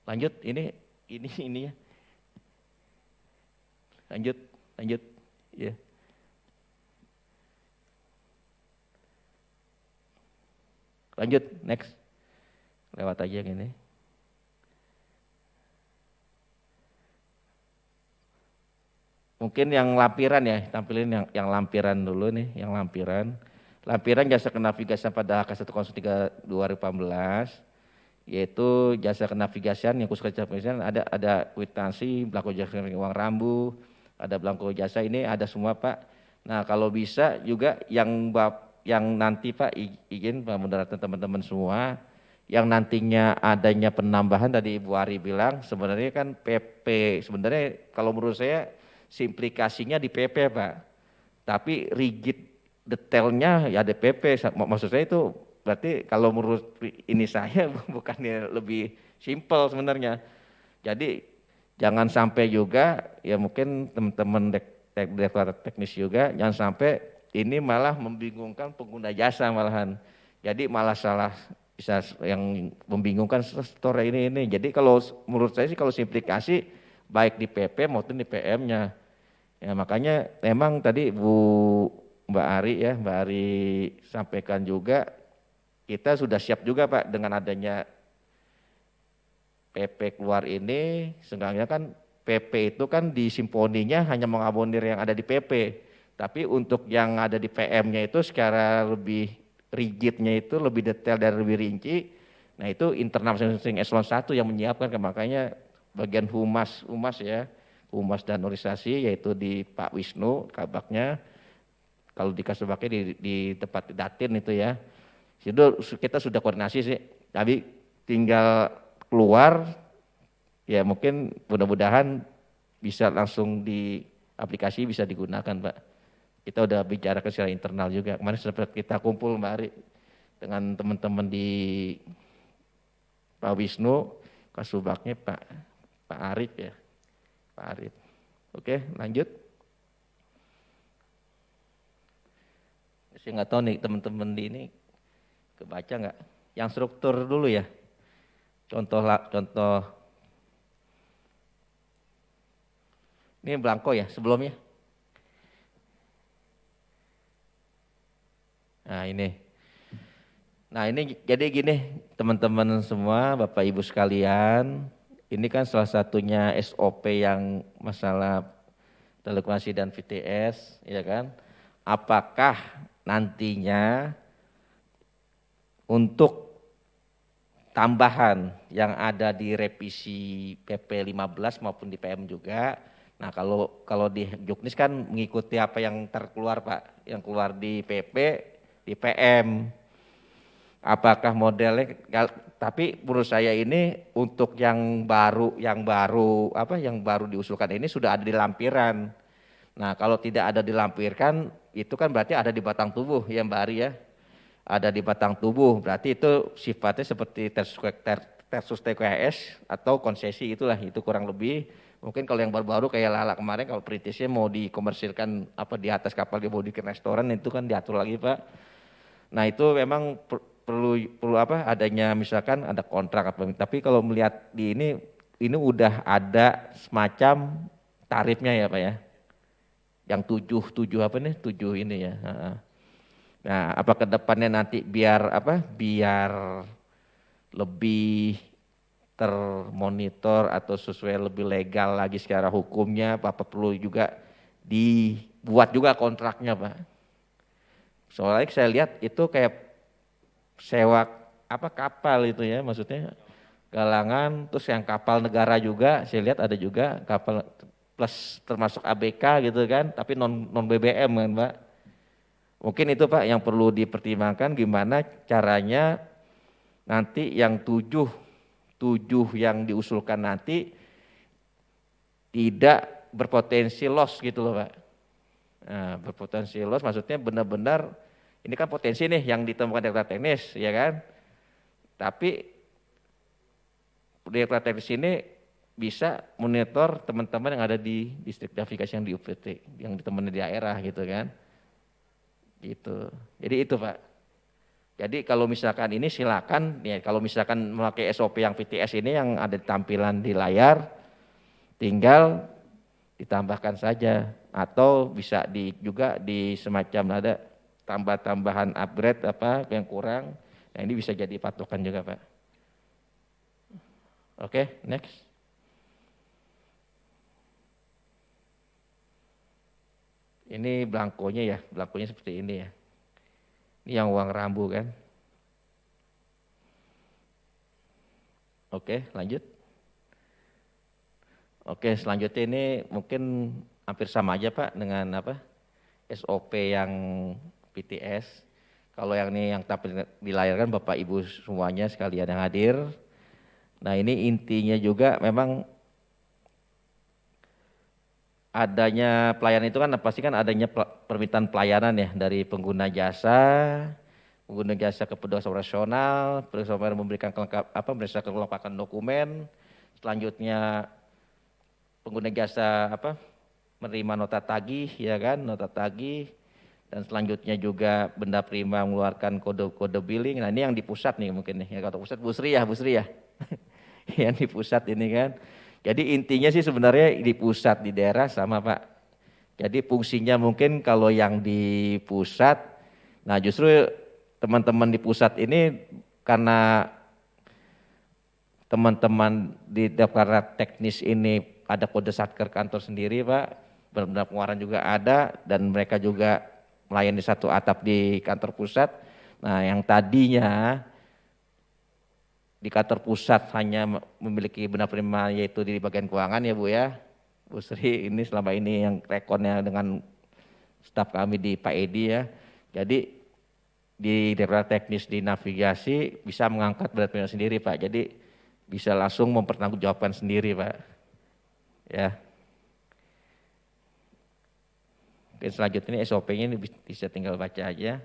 Lanjut, ini ya. Lanjut, ya. Lanjut, next. Lewat aja gini. Mungkin yang lampiran ya, tampilin yang lampiran dulu nih, yang lampiran. Lampiran jasa kenavigasian pada K103 2018. Yaitu jasa kenavigasian yang khusus kenavigasian ada kwitansi, belangko jasa uang rambu, ada belangko jasa, ini ada semua Pak. Nah kalau bisa juga yang nanti Pak izin Pak moderator teman-teman semua, yang nantinya adanya penambahan tadi Ibu Ari bilang sebenarnya kan PP, sebenarnya kalau menurut saya simplikasinya di PP Pak, tapi rigid detailnya ya ada PP, maksud saya itu berarti kalau menurut ini saya bukannya lebih simpel sebenarnya. Jadi jangan sampai juga ya mungkin teman-teman direktorat teknis juga jangan sampai ini malah membingungkan pengguna jasa malahan. Jadi malah salah bisa yang membingungkan store ini. Jadi kalau menurut saya sih kalau simplikasi baik di PP maupun di PM-nya. Ya makanya memang tadi Mbak Ari sampaikan juga kita sudah siap juga Pak dengan adanya PP keluar ini, seenggaknya kan PP itu kan di simponinya hanya mengakomodir yang ada di PP, tapi untuk yang ada di PM-nya itu secara lebih rigidnya itu lebih detail dan lebih rinci, nah itu internal masing-masing eselon 1 yang menyiapkan, makanya bagian humas ya, humas dan organisasi yaitu di Pak Wisnu kabaknya, kalau di Kasubagnya di tempat Datin itu ya. Itu kita sudah koordinasi sih, tapi tinggal keluar ya mungkin mudah-mudahan bisa langsung di aplikasi bisa digunakan Pak. Kita udah bicarakan secara internal juga, kemarin sempat kita kumpul Mbak Ari dengan teman-teman di Pak Wisnu, Kasubagnya Pak Arif ya, Pak Arif. Oke lanjut. Saya nggak tahu nih teman-teman di ini kebaca nggak? Yang struktur dulu ya. Contoh. Ini belangko ya sebelumnya. Nah ini jadi gini teman-teman semua, Bapak Ibu sekalian. Ini kan salah satunya SOP yang masalah telekomunikasi dan VTS, ya kan? Apakah nantinya untuk tambahan yang ada di revisi PP 15 maupun di PM juga. Nah kalau di Juknis kan mengikuti apa yang terkeluar Pak, yang keluar di PP, di PM. Apakah modelnya, tapi menurut saya ini untuk yang baru diusulkan ini sudah ada di lampiran. Nah kalau tidak ada dilampirkan itu kan berarti ada di batang tubuh ya Mbak Ari ya. Ada di batang tubuh, berarti itu sifatnya seperti tersus TKS atau konsesi itulah, itu kurang lebih. Mungkin kalau yang baru-baru kayak Lala kemarin kalau perintisnya mau dikomersilkan di atas kapal dia mau bikin restoran itu kan diatur lagi Pak. Nah itu memang perlu adanya misalkan ada kontrak tapi kalau melihat di ini udah ada semacam tarifnya ya Pak ya. Yang 7 ini ya. Nah, apa ke depannya nanti biar lebih termonitor atau sesuai lebih legal lagi secara hukumnya, Bapak perlu juga dibuat juga kontraknya, Pak. Soalnya saya lihat itu kayak sewa kapal itu ya, maksudnya galangan, terus yang kapal negara juga, saya lihat ada juga kapal plus termasuk ABK gitu kan, tapi non BBM kan Pak. Mungkin itu Pak yang perlu dipertimbangkan gimana caranya nanti yang tujuh yang diusulkan nanti tidak berpotensi loss gitu loh Pak. Nah, berpotensi loss maksudnya benar-benar ini kan potensi nih yang ditemukan Direktorat Teknis ya kan. Tapi Direktorat Teknis ini bisa monitor teman-teman yang ada di distrik navigasi yang di UPT, yang di teman di daerah gitu kan. Gitu. Jadi itu Pak. Jadi kalau misalkan ini silakan ya, kalau misalkan memakai SOP yang VTS ini yang ada tampilan di layar, tinggal ditambahkan saja atau bisa juga di semacam ada tambahan upgrade apa yang kurang. Nah ini bisa jadi patokan juga Pak. Oke, next. Ini belangkonya ya, belangkonya seperti ini ya. Ini yang uang rambu kan. Oke, lanjut. Oke, selanjutnya ini mungkin hampir sama aja Pak dengan apa SOP yang PTS. Kalau yang ini yang tampil di layar kan Bapak Ibu semuanya sekalian yang hadir. Nah ini intinya juga memang adanya pelayanan itu kan pasti kan adanya permintaan pelayanan ya dari pengguna jasa ke petugas operasional, petugas operasional memberikan kelengkapan dokumen, selanjutnya pengguna jasa menerima nota tagih ya kan, nota tagih, dan selanjutnya juga benda prima mengeluarkan kode billing. Nah ini yang di pusat nih mungkin nih, ya kalau pusat Bu Sri ya, yang di pusat ini kan. Jadi intinya sih sebenarnya di pusat, di daerah sama Pak. Jadi fungsinya mungkin kalau yang di pusat, nah justru teman-teman di pusat ini karena teman-teman di Direktorat Teknis ini ada kode satker kantor sendiri Pak, benar-benar pengeluaran juga ada dan mereka juga melayani satu atap di kantor pusat. Nah yang tadinya di kantor pusat hanya memiliki benda prima yaitu di bagian keuangan ya Bu ya. Bu Sri ini selama ini yang rekonnya dengan staf kami di Pak Edi ya. Jadi di Direktorat Teknis di navigasi bisa mengangkat benda prima sendiri Pak. Jadi bisa langsung mempertanggungjawabkan sendiri Pak. Ya. Oke, selanjutnya SOP-nya ini bisa tinggal baca aja.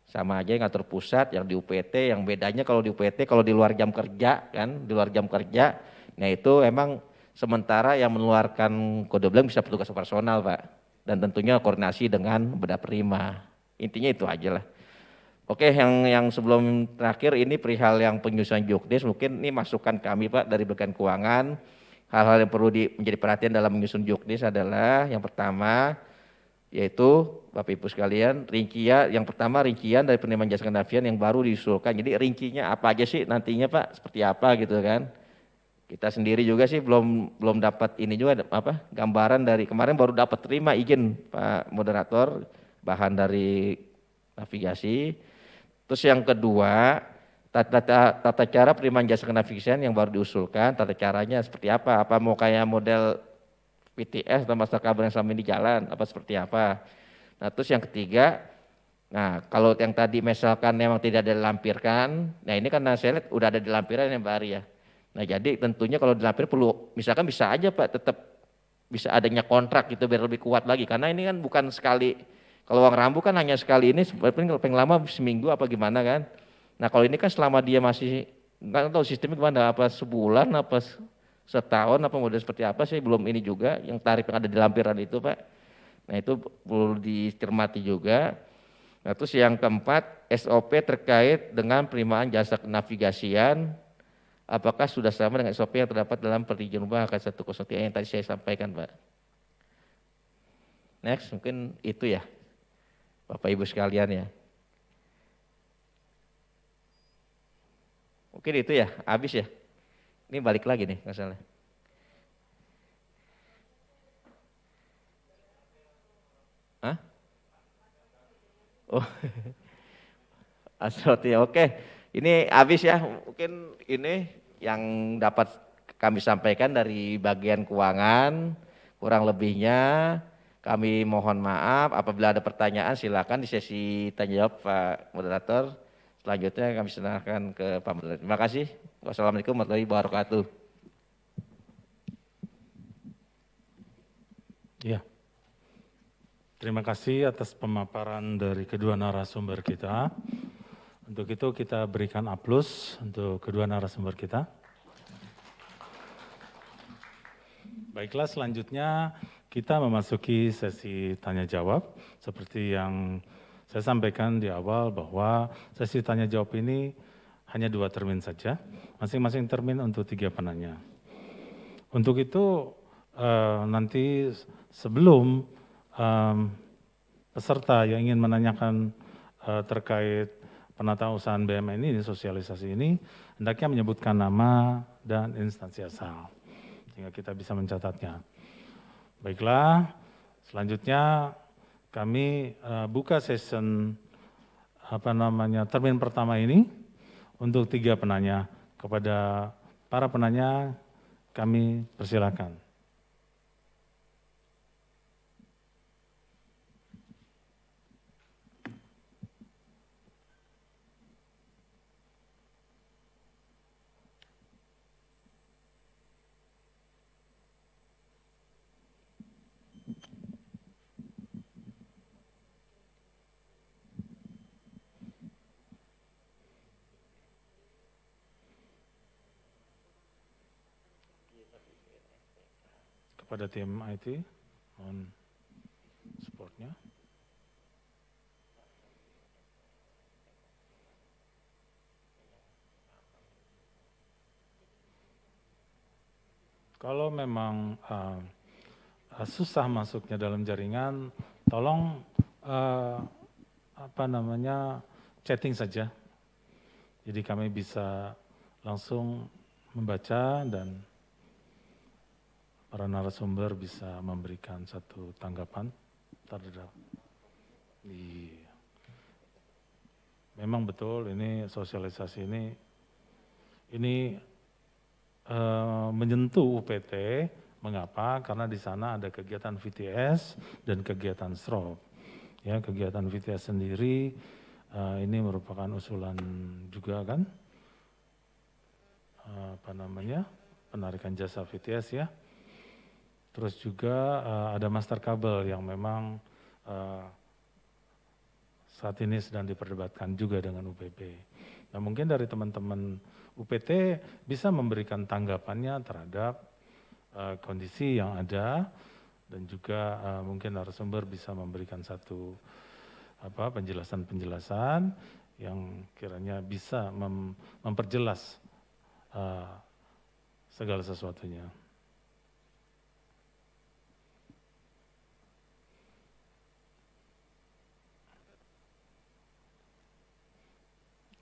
Sama aja yang ngatur pusat, yang di UPT, yang bedanya kalau di UPT kalau di luar jam kerja kan, di luar jam kerja, nah itu emang sementara yang mengeluarkan kode billing bisa petugas operasional Pak, dan tentunya koordinasi dengan benda prima, intinya itu aja lah. Oke, yang sebelum terakhir ini perihal yang penyusunan juknis, mungkin ini masukan kami Pak dari bagian keuangan, hal-hal yang perlu menjadi perhatian dalam menyusun juknis adalah yang pertama, yaitu Bapak Ibu sekalian, yang pertama rincian dari penerimaan jasa kenavian yang baru diusulkan. Jadi rincinya apa aja sih nantinya Pak, seperti apa gitu kan. Kita sendiri juga sih belum dapat ini juga gambaran dari kemarin baru dapat terima izin Pak Moderator bahan dari navigasi. Terus yang kedua, tata cara penerimaan jasa kenavigasian yang baru diusulkan, tata caranya seperti apa? Apa mau kayak model PTS atau master kabar yang selama ini jalan, apa seperti apa. Nah terus yang ketiga, nah kalau yang tadi misalkan memang tidak ada dilampirkan, nah ini kan saya lihat udah ada dilampiran yang Mbak Ari ya. Nah jadi tentunya kalau dilampir perlu, misalkan bisa aja Pak tetap bisa adanya kontrak gitu biar lebih kuat lagi. Karena ini kan bukan sekali, kalau uang rambu kan hanya sekali ini, paling lama seminggu apa gimana kan. Nah kalau ini kan selama dia masih, nggak tahu sistemnya gimana, apa sebulan, apa setahun apa model seperti apa sih belum ini juga yang tarif yang ada di lampiran itu Pak. Nah itu perlu dicermati juga. Nah terus yang keempat SOP terkait dengan penerimaan jasa navigasian apakah sudah sama dengan SOP yang terdapat dalam Perjanjian Umum HK 103 yang tadi saya sampaikan Pak. Next mungkin itu ya Bapak Ibu sekalian ya. Mungkin itu ya habis ya. Ini balik lagi nih, nggak salah. Hah? Oh, Asroti, oke. Ini habis ya, mungkin ini yang dapat kami sampaikan dari bagian keuangan. Kurang lebihnya kami mohon maaf. Apabila ada pertanyaan silakan di sesi tanya jawab Pak Moderator. Selanjutnya kami serahkan ke Pak Moderator. Terima kasih. Wassalamualaikum warahmatullahi wabarakatuh. Ya, terima kasih atas pemaparan dari kedua narasumber kita. Untuk itu kita berikan aplaus untuk kedua narasumber kita. Baiklah, selanjutnya kita memasuki sesi tanya jawab. Seperti yang saya sampaikan di awal bahwa sesi tanya jawab ini hanya 2 termin saja, masing-masing termin untuk 3 penanya. Untuk itu nanti sebelum peserta yang ingin menanyakan terkait penata usahaan BUMN ini, sosialisasi ini, hendaknya menyebutkan nama dan instansi asal, sehingga kita bisa mencatatnya. Baiklah, selanjutnya kami buka session termin pertama ini untuk 3 penanya. Kepada para penanya kami persilakan. Kepada tim IT, mohon supportnya. Kalau memang susah masuknya dalam jaringan, tolong chatting saja. Jadi kami bisa langsung membaca dan para narasumber bisa memberikan satu tanggapan terhadap. Memang betul ini sosialisasi ini menyentuh UPT. Mengapa? Karena di sana ada kegiatan VTS dan kegiatan SROP. Ya, kegiatan VTS sendiri ini merupakan usulan juga kan, penarikan jasa VTS ya. Terus juga ada master kabel yang memang saat ini sedang diperdebatkan juga dengan UPP. Nah, mungkin dari teman-teman UPT bisa memberikan tanggapannya terhadap kondisi yang ada, dan juga mungkin narasumber bisa memberikan satu penjelasan-penjelasan yang kiranya bisa memperjelas segala sesuatunya.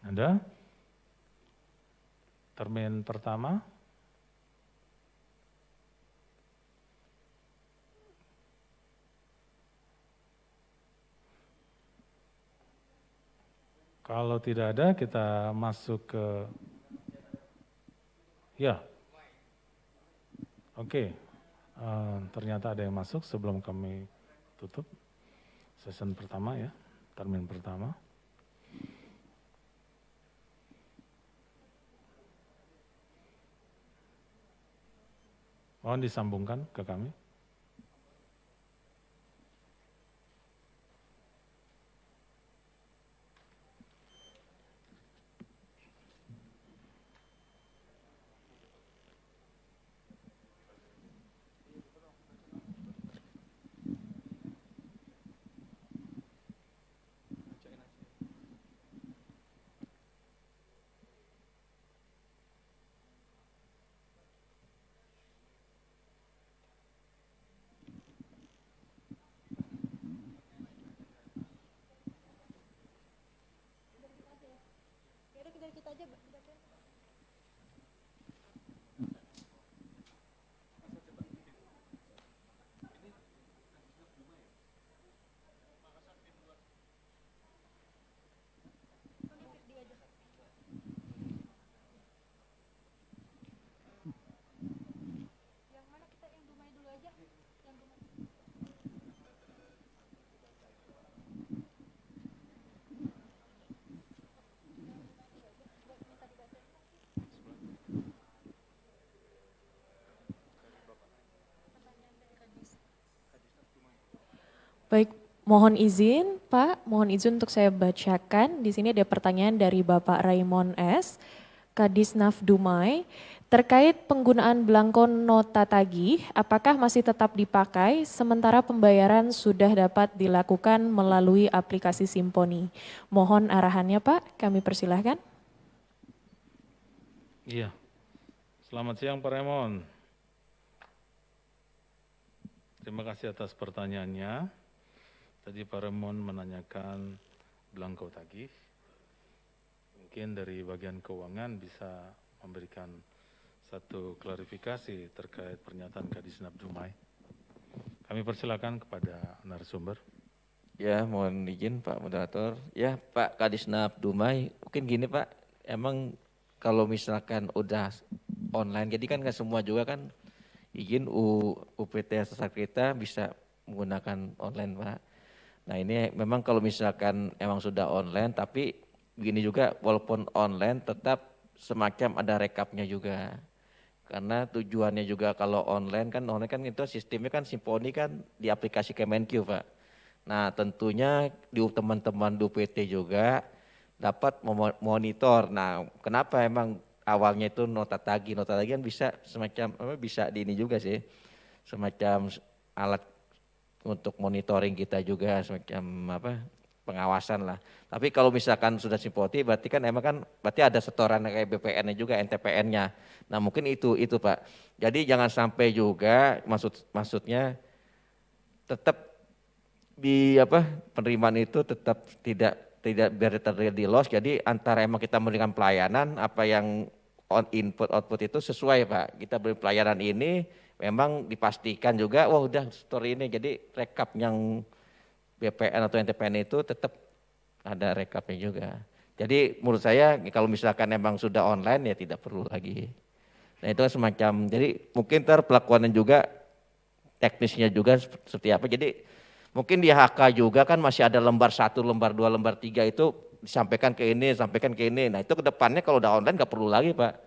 Ada? Termin pertama. Kalau tidak ada, kita masuk ke, ya, oke. Ternyata ada yang masuk sebelum kami tutup session pertama ya, termin pertama. Mohon disambungkan ke kami. Baik, mohon izin Pak, mohon izin untuk saya bacakan. Di sini ada pertanyaan dari Bapak Raymond S. Kadisnaf Dumai, terkait penggunaan belangko nota tagih, apakah masih tetap dipakai sementara pembayaran sudah dapat dilakukan melalui aplikasi Simponi? Mohon arahannya Pak, kami persilahkan. Iya, selamat siang Pak Raymond. Terima kasih atas pertanyaannya. Tadi Pak Raymond menanyakan belangko tagih. Mungkin dari bagian keuangan bisa memberikan satu klarifikasi terkait pernyataan Kadisnaf Dumai. Kami persilakan kepada narasumber. Ya, mohon izin Pak Moderator. Ya, Pak Kadisnaf Dumai, mungkin gini Pak, emang kalau misalkan udah online, jadi kan nggak semua juga kan izin UPT Sastra kita bisa menggunakan online Pak. Nah ini memang kalau misalkan emang sudah online, tapi begini juga walaupun online tetap semacam ada rekapnya juga. Karena tujuannya juga kalau online kan itu sistemnya kan Simponi kan di aplikasi Kemenq Pak. Nah tentunya di teman-teman di UPT juga dapat memonitor. Nah kenapa emang awalnya itu nota tagih kan bisa semacam bisa di ini juga sih, semacam alat untuk monitoring kita juga, semacam pengawasan lah. Tapi kalau misalkan sudah Simponi berarti kan emang kan berarti ada setoran kayak BPN-nya juga, NTPN-nya. Nah mungkin itu Pak. Jadi jangan sampai juga maksudnya tetap di penerimaan itu tetap tidak biar terjadi loss. Jadi antara emang kita memberikan pelayanan apa yang on input output itu sesuai Pak. Kita beri pelayanan ini memang dipastikan juga udah story ini jadi rekap yang BPN atau NTPN itu tetap ada rekapnya juga. Jadi menurut saya kalau misalkan emang sudah online ya tidak perlu lagi. Nah itu semacam jadi mungkin pelakuannya juga teknisnya juga seperti apa. Jadi mungkin di HK juga kan masih ada lembar 1, lembar 2, lembar 3 itu disampaikan ke ini, sampaikan ke ini. Nah itu ke depannya kalau udah online nggak perlu lagi Pak.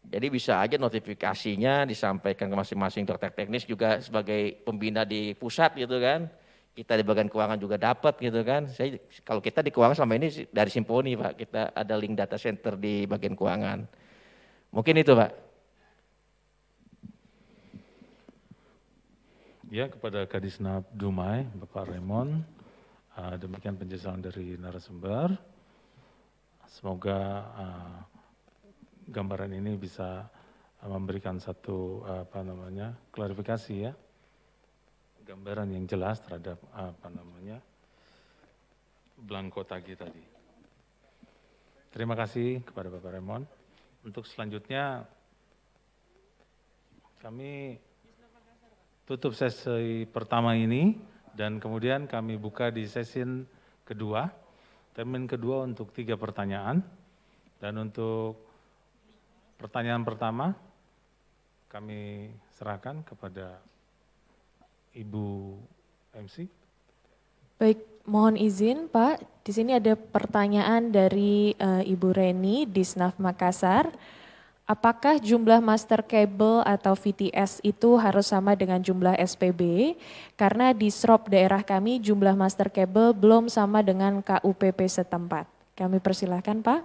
Jadi bisa aja notifikasinya disampaikan ke masing-masing dokter teknis juga sebagai pembina di pusat gitu kan. Kita di bagian keuangan juga dapat gitu kan. Kalau kita di keuangan selama ini dari Simponi Pak, kita ada link data center di bagian keuangan. Mungkin itu Pak. Ya, kepada Kadisnaf Dumai, Bapak Raymond, demikian penjelasan dari narasumber. Semoga gambaran ini bisa memberikan satu klarifikasi ya, gambaran yang jelas terhadap belangko tagih tadi. Terima kasih kepada Bapak Raymond. Untuk selanjutnya kami tutup sesi pertama ini dan kemudian kami buka di sesi kedua, termin kedua untuk 3 pertanyaan. Dan untuk pertanyaan pertama kami serahkan kepada Ibu MC. Baik, mohon izin Pak, di sini ada pertanyaan dari Ibu Reni Disnaf Makassar. Apakah jumlah master cable atau VTS itu harus sama dengan jumlah SPB? Karena di SROP daerah kami jumlah master cable belum sama dengan KUPP setempat. Kami persilahkan Pak.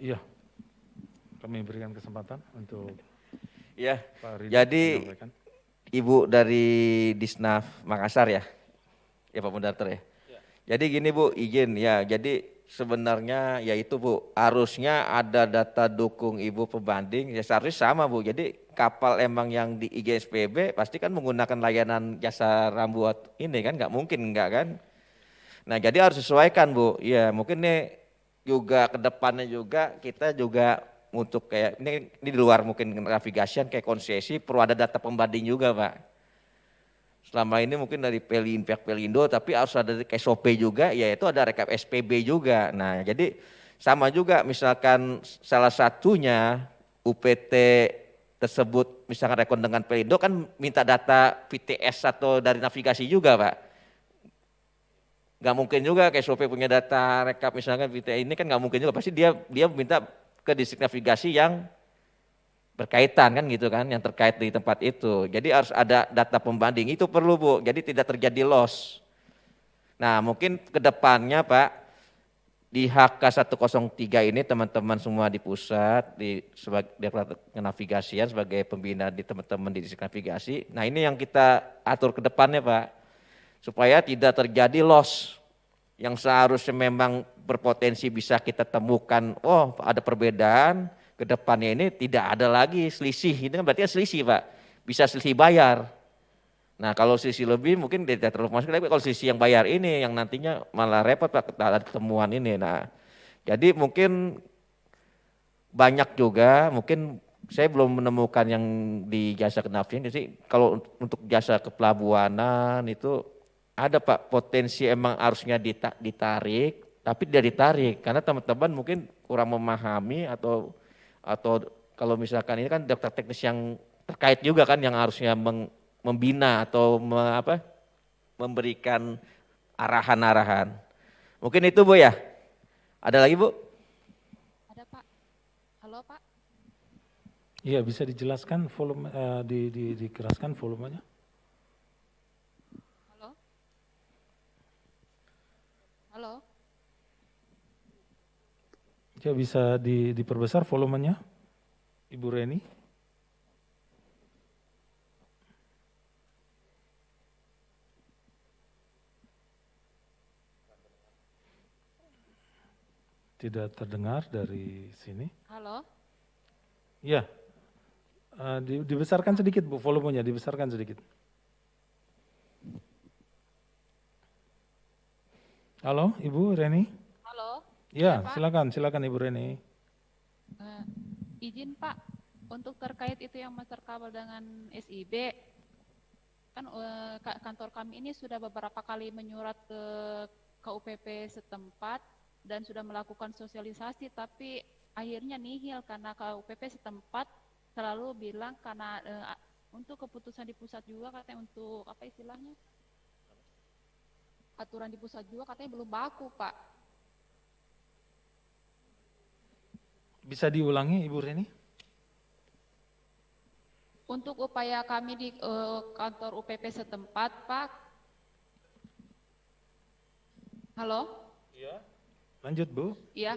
Iya, kami berikan kesempatan untuk Ya, Pak Ridho jadi menyampaikan. Ibu dari Disnaf Makassar ya Pak Moderator ya. Jadi gini Bu, izin ya, jadi sebenarnya yaitu Bu, harusnya ada data dukung Ibu pembanding, ya seharusnya sama Bu. Jadi kapal emang yang di IGSPB pasti kan menggunakan layanan jasa rambuat ini kan, nggak mungkin enggak kan. Nah jadi harus sesuaikan Bu, ya mungkin nih juga ke depannya juga kita juga untuk kayak ini di luar mungkin navigasian kayak konsesi perlu ada data pembanding juga Pak. Selama ini mungkin dari pihak Pelindo tapi harus ada SOP juga yaitu ada rekap SPB juga. Nah jadi sama juga misalkan salah satunya UPT tersebut misalkan rekon dengan Pelindo kan minta data VTS atau dari navigasi juga Pak. Gak mungkin juga kayak SOP punya data rekap misalkan VTS ini kan gak mungkin juga pasti dia minta ke distrik navigasi yang berkaitan kan gitu kan, yang terkait di tempat itu. Jadi harus ada data pembanding, itu perlu Bu, jadi tidak terjadi loss. Nah mungkin ke depannya Pak, di HK103 ini teman-teman semua di pusat, di sebagai Direktorat Navigasian sebagai pembina di teman-teman di Distrik Navigasi. Nah ini yang kita atur ke depannya Pak, supaya tidak terjadi loss yang seharusnya memang berpotensi bisa kita temukan, oh ada perbedaan, ke depannya ini tidak ada lagi selisih, itu kan berarti selisih Pak, bisa selisih bayar. Nah kalau selisih lebih mungkin tidak terlalu masuk, tapi kalau selisih yang bayar ini yang nantinya malah repot Pak, ada temuan ini. Nah jadi mungkin banyak juga, mungkin saya belum menemukan yang di jasa kenavian, jadi kalau untuk jasa kepelabuhanan itu ada Pak potensi emang harusnya ditarik, tapi tidak ditarik karena teman-teman mungkin kurang memahami atau kalau misalkan ini kan dokter teknis yang terkait juga kan yang harusnya membina atau memberikan arahan-arahan. Mungkin itu Bu ya. Ada lagi Bu? Ada Pak. Halo Pak. Iya, bisa dijelaskan volume, dikeraskan volumenya. Halo. Halo. Ya, bisa diperbesar volumenya, Ibu Reni. Tidak terdengar dari sini. Halo. Ya, dibesarkan sedikit Bu, volumenya dibesarkan sedikit. Halo, Ibu Reni. Halo. Ya, Pak. silakan Ibu Reni. Izin Pak, untuk terkait itu yang master kabel dengan SIB, kan kantor kami ini sudah beberapa kali menyurat ke KUPP setempat dan sudah melakukan sosialisasi, tapi akhirnya nihil karena KUPP setempat selalu bilang karena untuk keputusan di pusat juga katanya untuk apa istilahnya, aturan di pusat juga katanya belum baku Pak. Bisa diulangi Ibu Reni? Untuk upaya kami di kantor UPP setempat, Pak. Halo? Iya. Lanjut Bu. Iya.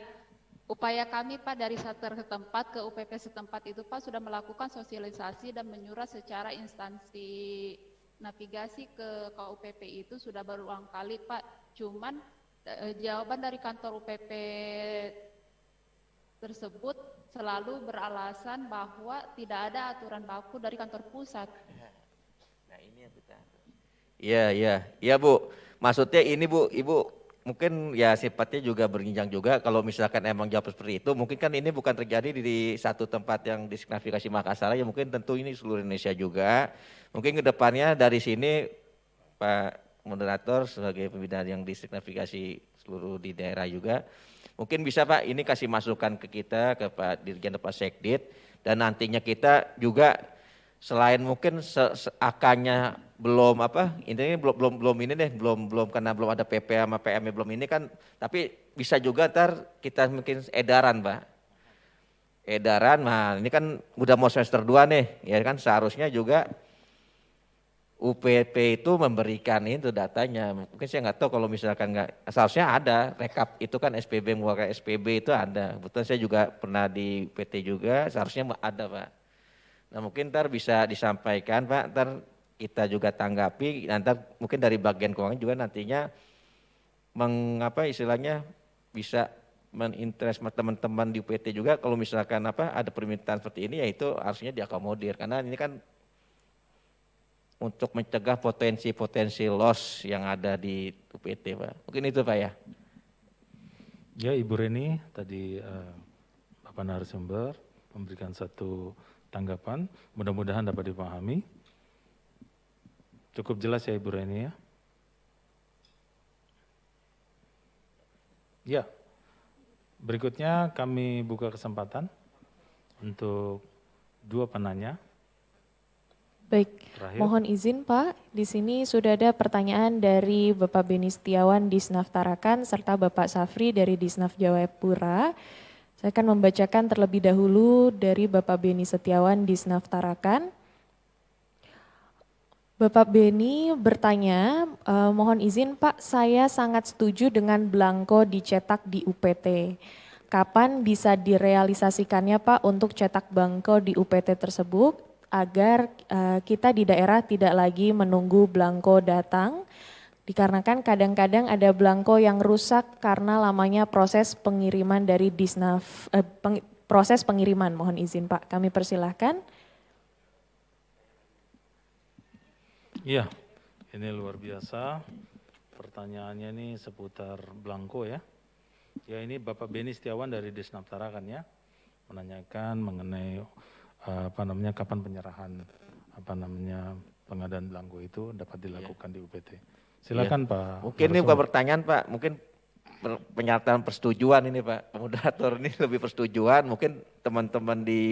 Upaya kami Pak dari Sater setempat ke UPP setempat itu Pak sudah melakukan sosialisasi dan menyurat secara instansi navigasi ke KUPP itu sudah berulang kali Pak. Cuman jawaban dari kantor UPP tersebut selalu beralasan bahwa tidak ada aturan baku dari kantor pusat. Nah ini yang kita. Iya Bu. Maksudnya ini Bu, Ibu mungkin ya sifatnya juga berjenjang juga. Kalau misalkan emang jawab seperti itu, mungkin kan ini bukan terjadi di satu tempat yang di Navigasi Makassar ya, mungkin tentu ini seluruh Indonesia juga. Mungkin kedepannya dari sini Pak Moderator sebagai pembina yang distrik navigasi seluruh di daerah juga. Mungkin bisa Pak ini kasih masukan ke kita, ke Pak Dirjen Pak Sekdit, dan nantinya kita juga selain mungkin seakannya belum intinya belum ini deh, belum karena belum ada PP sama PM belum ini kan, tapi bisa juga ntar kita mungkin edaran Pak. Edaran, nah ini kan udah mau semester 2 nih, ya kan seharusnya juga UPP itu memberikan itu datanya. Mungkin saya nggak tahu kalau misalkan nggak, seharusnya ada rekap itu kan SPB mengeluarkan SPB itu ada. Kebetulan saya juga pernah di PT juga, seharusnya ada Pak. Nah mungkin ntar bisa disampaikan Pak, ntar kita juga tanggapi, ntar mungkin dari bagian keuangan juga nantinya istilahnya bisa meninterest teman-teman di UPT juga kalau misalkan ada permintaan seperti ini ya itu harusnya diakomodir karena ini kan untuk mencegah potensi loss yang ada di UPT Pak. Mungkin itu Pak ya. Ya Ibu Reni tadi Bapak narasumber memberikan satu tanggapan, mudah-mudahan dapat dipahami. Cukup jelas ya Ibu Reni ya. Ya, berikutnya kami buka kesempatan untuk 2 penanya. Baik, Terakhir. mohon izin Pak, di sini sudah ada pertanyaan dari Bapak Beni Setiawan Disnaf Tarakan serta Bapak Safri dari Disnaf Jayapura. Saya akan membacakan terlebih dahulu dari Bapak Beni Setiawan Disnaf Tarakan. Bapak Beni bertanya, mohon izin Pak, saya sangat setuju dengan belangko dicetak di UPT. Kapan bisa direalisasikannya Pak untuk cetak belangko di UPT tersebut agar kita di daerah tidak lagi menunggu belangko datang, dikarenakan kadang-kadang ada belangko yang rusak karena lamanya proses pengiriman dari Disnaf, proses pengiriman, mohon izin Pak, kami persilahkan. Iya, ini luar biasa. Pertanyaannya ini seputar belangko ya. Ya ini Bapak Beni Setiawan dari Disnaf Tarakan ya, menanyakan mengenai kapan penyerahan pengadaan belangko itu dapat dilakukan di UPT. Silakan Pak. Mungkin ini bukan pertanyaan Pak, mungkin pernyataan persetujuan ini Pak. Moderator ini lebih persetujuan, mungkin teman-teman di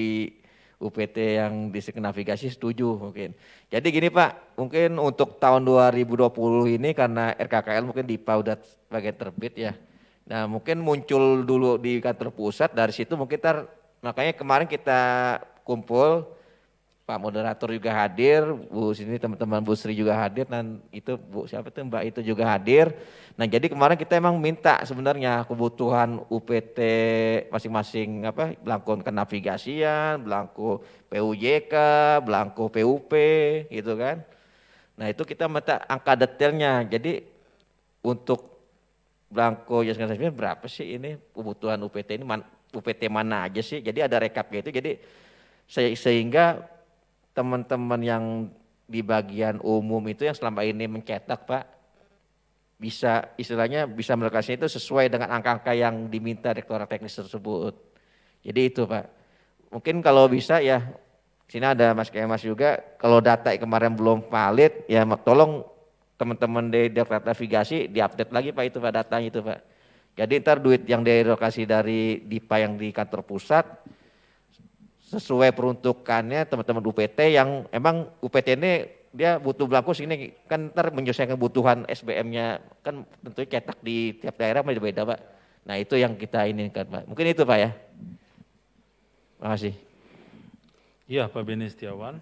UPT yang di navigasi setuju mungkin. Jadi gini Pak, mungkin untuk tahun 2020 ini karena RKKL mungkin di udah bagian terbit ya. Nah mungkin muncul dulu di kantor pusat, dari situ mungkin makanya kemarin kita kumpul, Pak moderator juga hadir, Bu sini teman-teman Bu Sri juga hadir, dan itu Bu siapa itu Mbak itu juga hadir. Nah jadi kemarin kita emang minta sebenarnya kebutuhan UPT masing-masing belangko kenavigasian, belangko PUJK, belangko PUP gitu kan. Nah itu kita minta angka detailnya. Jadi untuk belangko jasa kesehatan berapa sih ini kebutuhan UPT ini, UPT mana aja sih? Jadi ada rekapnya itu. Jadi sehingga teman-teman yang di bagian umum itu yang selama ini mencetak Pak, bisa istilahnya bisa melokasinya itu sesuai dengan angka-angka yang diminta Direktorat Teknis tersebut. Jadi itu Pak. Mungkin kalau bisa ya, sini ada Mas Kemas juga, kalau data kemarin belum valid ya tolong teman-teman di Direktorat Navigasi diupdate lagi Pak itu Pak datanya itu Pak. Jadi ntar duit yang direlokasi dari DIPA yang di kantor pusat sesuai peruntukannya teman-teman UPT yang emang UPT ini dia butuh belangko sini kan ntar menyesuaikan kebutuhan SBM-nya kan tentunya cetak di tiap daerah beda-beda Pak. Nah itu yang kita inginkan Pak. Mungkin itu Pak ya. Terima kasih. Iya Pak Beni Setiawan,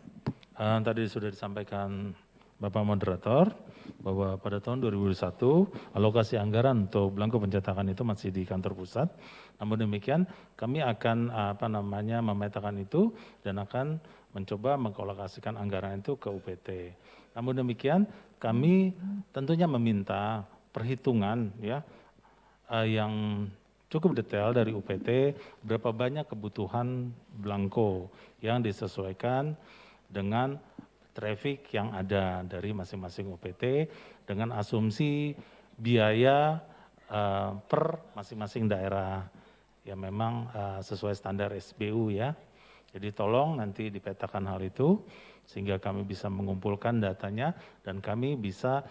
tadi sudah disampaikan Bapak Moderator bahwa pada tahun 2021 alokasi anggaran untuk belangko pencetakan itu masih di kantor pusat. Namun demikian kami akan memetakan itu dan akan mencoba mengalokasikan anggaran itu ke UPT. Namun demikian kami tentunya meminta perhitungan ya yang cukup detail dari UPT berapa banyak kebutuhan belangko yang disesuaikan dengan traffic yang ada dari masing-masing UPT dengan asumsi biaya per masing-masing daerah yang memang sesuai standar SBU ya. Jadi tolong nanti dipetakan hal itu sehingga kami bisa mengumpulkan datanya dan kami bisa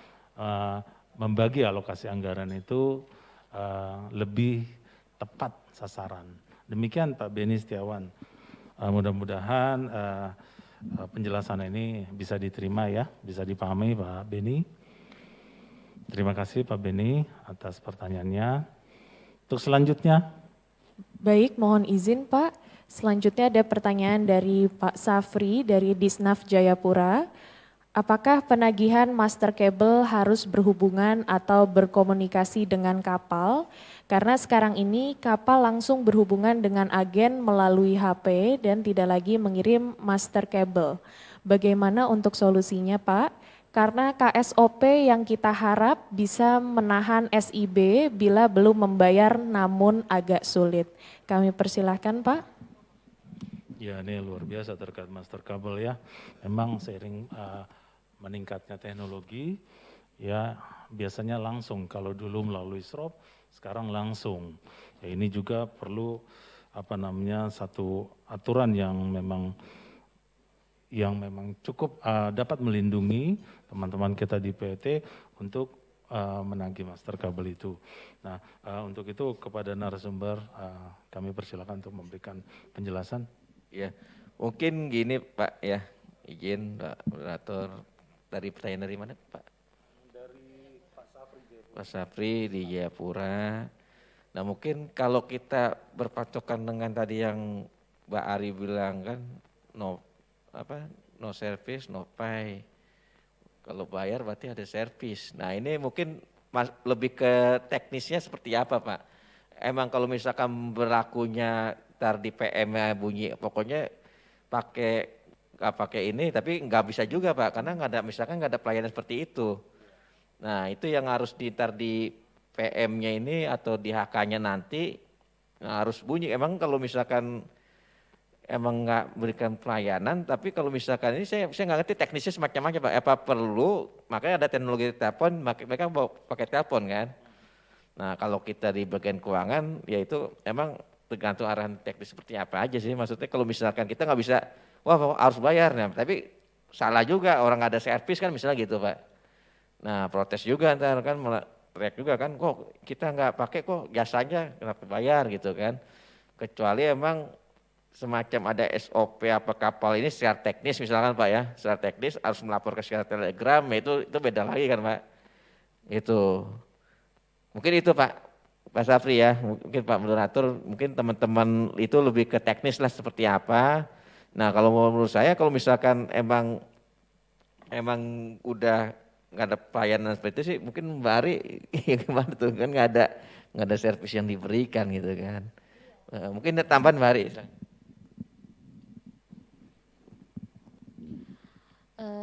membagi alokasi anggaran itu lebih tepat sasaran. Demikian Pak Beni Setiawan. Mudah-mudahan penjelasan ini bisa diterima ya, bisa dipahami Pak Beni. Terima kasih Pak Beni atas pertanyaannya. Untuk selanjutnya. Baik, mohon izin Pak. Selanjutnya ada pertanyaan dari Pak Safri dari Disnaf Jayapura. Apakah penagihan master kabel harus berhubungan atau berkomunikasi dengan kapal? Karena sekarang ini kapal langsung berhubungan dengan agen melalui HP dan tidak lagi mengirim master kabel. Bagaimana untuk solusinya Pak? Karena KSOP yang kita harap bisa menahan SIB bila belum membayar namun agak sulit. Kami persilahkan Pak. Ya ini luar biasa terkait master kabel ya. Memang seiring meningkatnya teknologi, ya biasanya langsung kalau dulu melalui SROP, sekarang langsung. Ya ini juga perlu satu aturan yang memang cukup dapat melindungi teman-teman kita di PT untuk menagih master kabel itu. Nah untuk itu kepada narasumber kami persilakan untuk memberikan penjelasan. Ya mungkin gini Pak ya, izin Pak Moderator. Dari pertanyaan dari mana Pak? Dari Pak Safri. Pak Safri di Jayapura. Nah mungkin kalau kita berpatokan dengan tadi yang Mbak Ari bilang kan, no service, no pay. Kalau bayar berarti ada servis. Nah ini mungkin lebih ke teknisnya seperti apa Pak? Emang kalau misalkan berlakunya ntar di PM-nya bunyi, pokoknya pakai ini, tapi nggak bisa juga Pak, karena misalkan nggak ada pelayanan seperti itu. Nah itu yang harus ntar di PM-nya ini atau di HK-nya nanti harus bunyi. Emang kalau misalkan emang nggak berikan pelayanan, tapi kalau misalkan ini saya nggak ngerti teknisnya semacam apa Pak. Apa perlu, makanya ada teknologi telepon, mereka bawa pakai telepon kan. Nah kalau kita di bagian keuangan, ya itu emang tergantung arahan teknis seperti apa aja sih. Maksudnya kalau misalkan kita nggak bisa, wah harus bayar, nah, tapi salah juga orang nggak ada servis kan misalnya gitu Pak. Nah protes juga ntar kan, malah teriak juga kan, kok kita nggak pakai kok jasanya kenapa bayar gitu kan. Kecuali emang semacam ada SOP apa kapal ini secara teknis misalkan Pak ya, secara teknis harus melapor ke secara telegram, ya itu beda lagi kan Pak. Itu mungkin itu Pak Safri ya, mungkin Pak Moderator, mungkin teman-teman itu lebih ke teknis lah seperti apa. Nah kalau menurut saya kalau misalkan emang udah nggak ada pelayanan seperti itu sih, mungkin Mbak Ari gimana tuh kan nggak ada servis yang diberikan gitu kan. Mungkin ada tambahan Mbak Ari.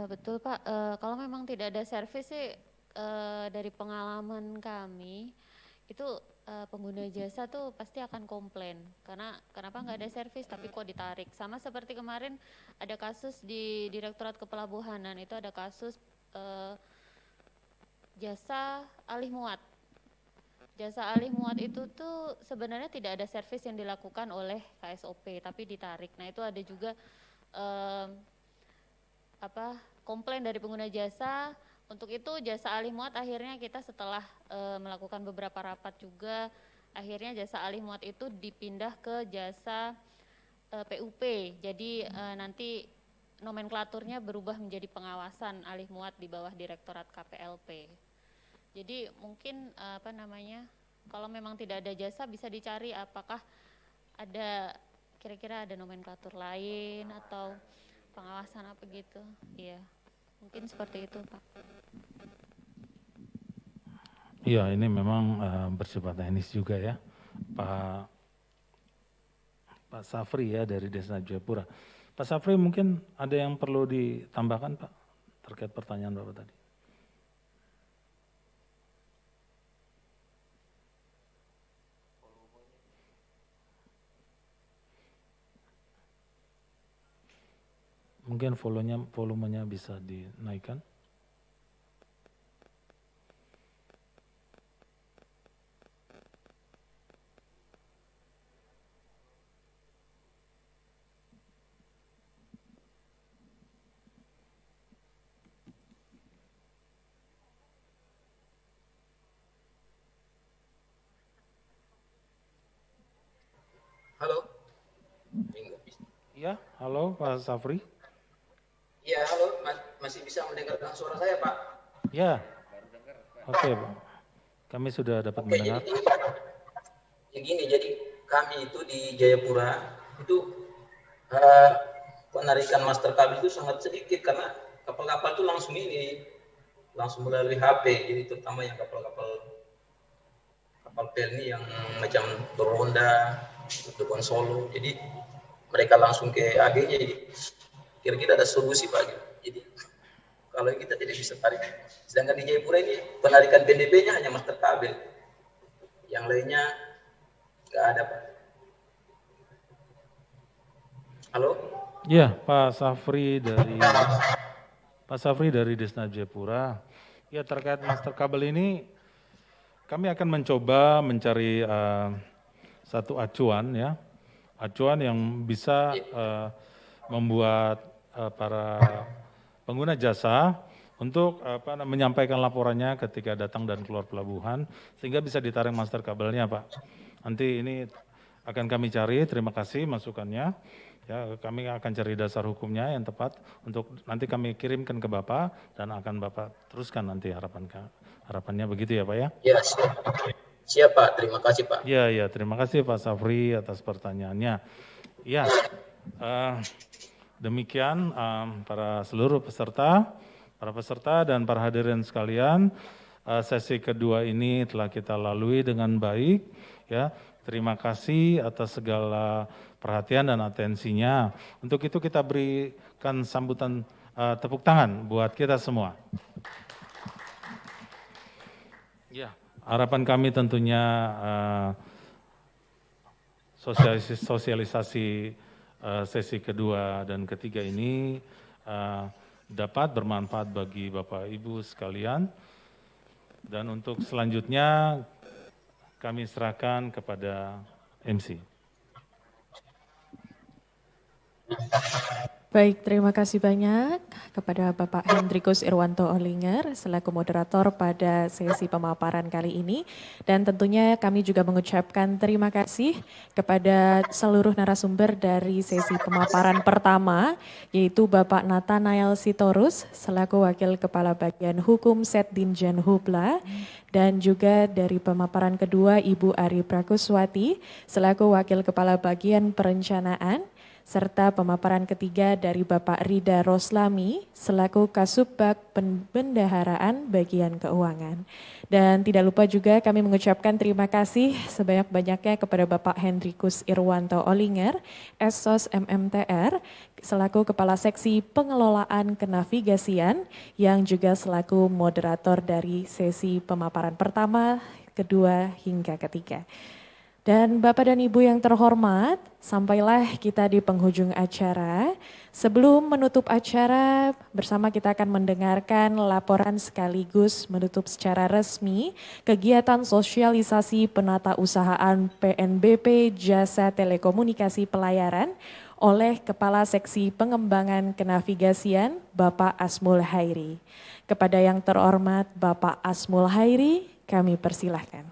Betul Pak, kalau memang tidak ada servis sih dari pengalaman kami itu pengguna jasa tuh pasti akan komplain karena kenapa nggak ada servis tapi kok ditarik. Sama seperti kemarin ada kasus di Direktorat Kepelabuhanan, itu ada kasus jasa alih muat. Jasa alih muat itu tuh sebenarnya tidak ada servis yang dilakukan oleh KSOP tapi ditarik. Nah itu ada juga komplain dari pengguna jasa. Untuk itu jasa alih muat akhirnya kita setelah melakukan beberapa rapat juga, akhirnya jasa alih muat itu dipindah ke jasa PUP. Jadi nanti nomenklaturnya berubah menjadi pengawasan alih muat di bawah Direktorat KPLP. Jadi mungkin kalau memang tidak ada jasa bisa dicari apakah ada kira-kira ada nomenklatur lain atau pengawasan apa gitu. Iya. Mungkin seperti itu Pak. Iya ini memang bersifat teknis juga ya Pak Safri ya dari Desa Jayapura. Pak Safri mungkin ada yang perlu ditambahkan Pak terkait pertanyaan Bapak tadi. Mungkin volumenya bisa dinaikkan. Halo. Iya, halo Pak Safri. Iya, halo, masih bisa mendengarkan suara saya, Pak? Ya, oke Pak. Kami sudah dapat mendengar. Jadi kami itu di Jayapura itu penarikan master kabel itu sangat sedikit karena kapal-kapal itu langsung melalui HP, jadi terutama yang kapal pelni yang macam beronda, Tuban Solo, jadi mereka langsung ke AG-nya. Jadi kira-kira ada solusi Pak. Jadi kalau kita tidak bisa tarik, sedangkan di Jayapura ini penarikan PNBP-nya hanya master kabel, yang lainnya nggak ada Pak. Halo? Ya, Pak Safri dari Desna Jayapura. Ya terkait master kabel ini, kami akan mencoba mencari satu acuan ya, acuan yang bisa membuat para pengguna jasa untuk menyampaikan laporannya ketika datang dan keluar pelabuhan sehingga bisa ditarik master kabelnya Pak. Nanti ini akan kami cari, terima kasih masukannya. Ya, kami akan cari dasar hukumnya yang tepat untuk nanti kami kirimkan ke Bapak dan akan Bapak teruskan nanti harapannya begitu ya Pak ya? Ya, Siap Pak, terima kasih Pak. Ya, terima kasih Pak Safri atas pertanyaannya. Ya, demikian para seluruh peserta, dan para hadirin sekalian, sesi kedua ini telah kita lalui dengan baik. Ya, terima kasih atas segala perhatian dan atensinya. Untuk itu kita berikan sambutan tepuk tangan buat kita semua. Ya, harapan kami tentunya sosialisasi sesi kedua dan ketiga ini dapat bermanfaat bagi Bapak Ibu sekalian. Dan untuk selanjutnya kami serahkan kepada MC. Baik, terima kasih banyak kepada Bapak Hendrikus Irwanto Olinger selaku moderator pada sesi pemaparan kali ini. Dan tentunya kami juga mengucapkan terima kasih kepada seluruh narasumber dari sesi pemaparan pertama, yaitu Bapak Nathanael Sitorus selaku Wakil Kepala Bagian Hukum Setdinjen Hubla, dan juga dari pemaparan kedua Ibu Ari Prakuswati selaku Wakil Kepala Bagian Perencanaan, serta pemaparan ketiga dari Bapak Rida Roslami selaku Kasubbag Pembendaharaan Bagian Keuangan. Dan tidak lupa juga kami mengucapkan terima kasih sebanyak-banyaknya kepada Bapak Hendrikus Irwanto Olinger, Esos MMTR, selaku Kepala Seksi Pengelolaan Kenavigasian, yang juga selaku moderator dari sesi pemaparan pertama, kedua, hingga ketiga. Dan Bapak dan Ibu yang terhormat, sampailah kita di penghujung acara. Sebelum menutup acara, bersama kita akan mendengarkan laporan sekaligus menutup secara resmi kegiatan sosialisasi penata usahaan PNBP Jasa Telekomunikasi Pelayaran oleh Kepala Seksi Pengembangan Kenavigasian, Bapak Asmul Hairi. Kepada yang terhormat Bapak Asmul Hairi, kami persilahkan.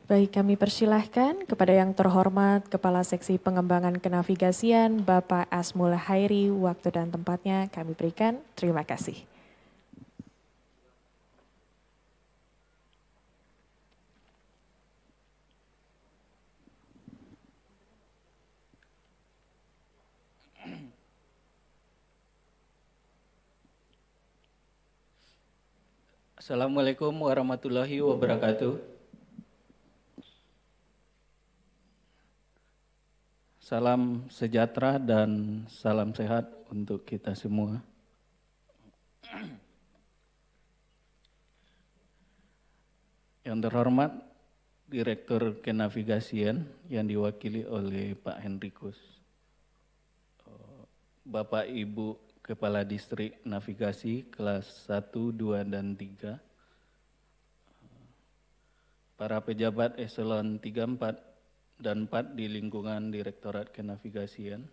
Baik, kami persilahkan kepada yang terhormat Kepala Seksi Pengembangan Kenavigasian Bapak Asmul Hairi, waktu dan tempatnya kami berikan. Terima kasih. Assalamualaikum warahmatullahi wabarakatuh. Salam sejahtera dan salam sehat untuk kita semua. Yang terhormat Direktur Kenavigasian yang diwakili oleh Pak Henrikus, Bapak Ibu Kepala Distrik Navigasi kelas 1, 2, dan 3, para pejabat eselon 3, 4, dan 4 di lingkungan Direktorat Kenavigasian,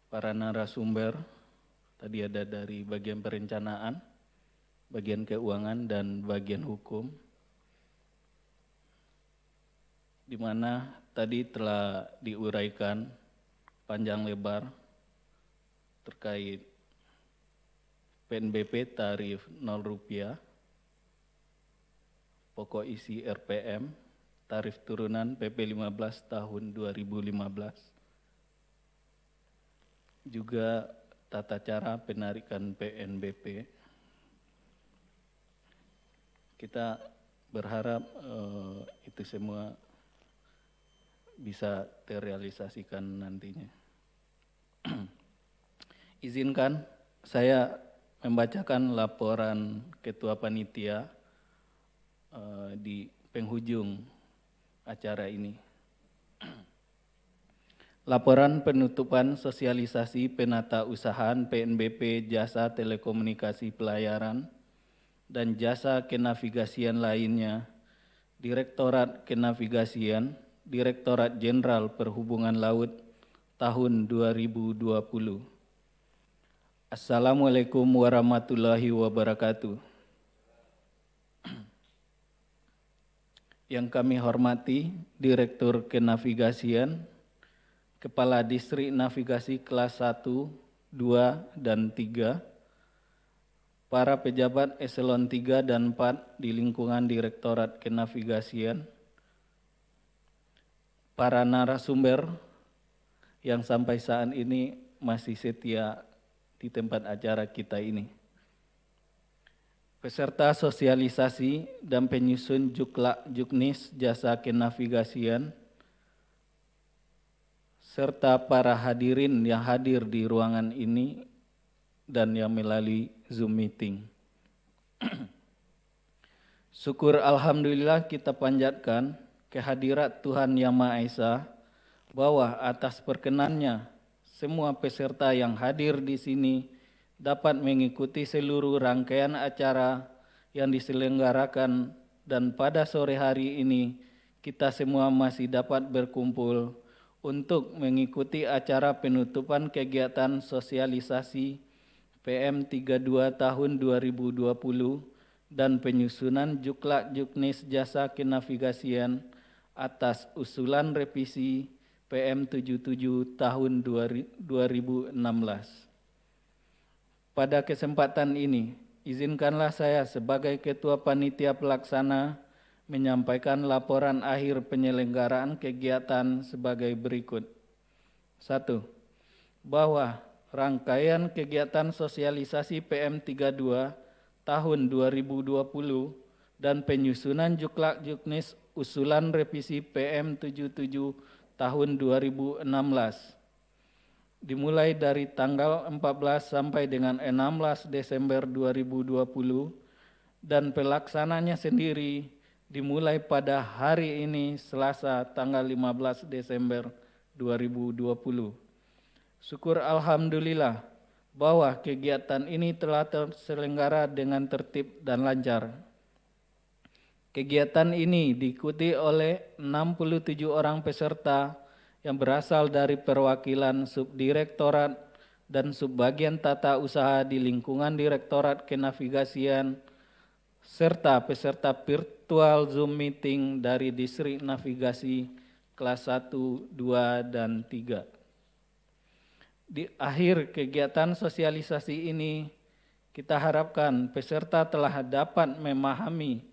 para narasumber, tadi ada dari bagian perencanaan, bagian keuangan, dan bagian hukum, di mana tadi telah diuraikan panjang lebar terkait PNBP tarif Rp0, pokok isi RPM, tarif turunan PP 15 tahun 2015, juga tata cara penarikan PNBP. Kita berharap itu semua bisa terrealisasikan nantinya. Izinkan saya membacakan laporan Ketua Panitia di penghujung acara ini. Laporan penutupan sosialisasi penata usahaan PNBP Jasa Telekomunikasi Pelayaran dan Jasa Kenavigasian lainnya, Direktorat Kenavigasian, Direktorat Jenderal Perhubungan Laut tahun 2020. Assalamualaikum warahmatullahi wabarakatuh. Yang kami hormati Direktur Kenavigasian, Kepala Distrik Navigasi kelas 1, 2, dan 3, para pejabat eselon 3 dan 4 di lingkungan Direktorat Kenavigasian, para narasumber yang sampai saat ini masih setia di tempat acara kita ini, peserta sosialisasi dan penyusun Juknis Jasa Kenavigasian, serta para hadirin yang hadir di ruangan ini dan yang melalui Zoom meeting. Syukur alhamdulillah kita panjatkan kehadirat Tuhan Yang Maha Esa bahwa atas perkenannya semua peserta yang hadir di sini dapat mengikuti seluruh rangkaian acara yang diselenggarakan, dan pada sore hari ini kita semua masih dapat berkumpul untuk mengikuti acara penutupan kegiatan sosialisasi PM32 tahun 2020 dan penyusunan Juknis Jasa Kenavigasian atas usulan revisi PM77 tahun 2016. Pada kesempatan ini, izinkanlah saya sebagai Ketua Panitia Pelaksana menyampaikan laporan akhir penyelenggaraan kegiatan sebagai berikut. 1. Bahwa rangkaian kegiatan sosialisasi PM32 tahun 2020 dan penyusunan Juknis usulan revisi PM77 tahun 2016 dimulai dari tanggal 14 sampai dengan 16 Desember 2020 dan pelaksananya sendiri dimulai pada hari ini Selasa tanggal 15 Desember 2020. Syukur alhamdulillah bahwa kegiatan ini telah terselenggara dengan tertib dan lancar. Kegiatan ini diikuti oleh 67 orang peserta yang berasal dari perwakilan subdirektorat dan subbagian tata usaha di lingkungan Direktorat Kenavigasian serta peserta virtual Zoom meeting dari Distrik Navigasi kelas 1, 2, dan 3. Di akhir kegiatan sosialisasi ini, kita harapkan peserta telah dapat memahami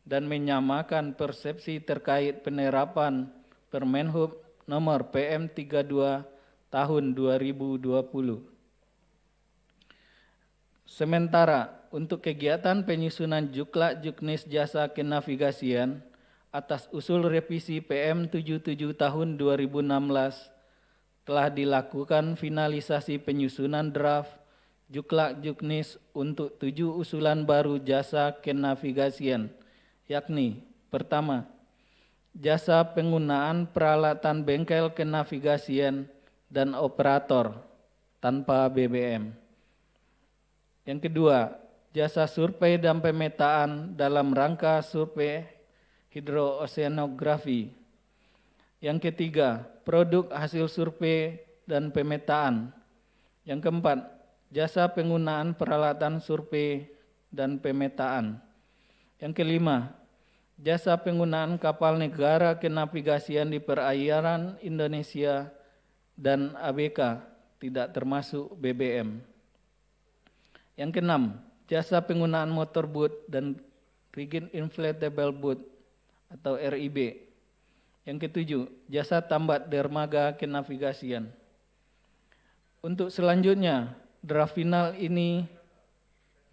dan menyamakan persepsi terkait penerapan Permenhub nomor PM 32 tahun 2020. Sementara untuk kegiatan penyusunan Juklak Juknis Jasa Kenavigasian atas usul revisi PM 77 tahun 2016 telah dilakukan finalisasi penyusunan draft Juklak Juknis untuk 7 usulan baru jasa kenavigasian, yakni pertama, jasa penggunaan peralatan bengkel kenavigasian dan operator tanpa BBM. Yang kedua, jasa survei dan pemetaan dalam rangka survei hidrooceanografi. Yang ketiga, produk hasil survei dan pemetaan. Yang keempat, jasa penggunaan peralatan survei dan pemetaan. Yang kelima, jasa penggunaan kapal negara kenavigasian di perairan Indonesia dan ABK tidak termasuk BBM. Yang keenam, jasa penggunaan motorboat dan rigid inflatable boat atau RIB. Yang ketujuh, jasa tambat dermaga kenavigasian. Untuk selanjutnya, draft final ini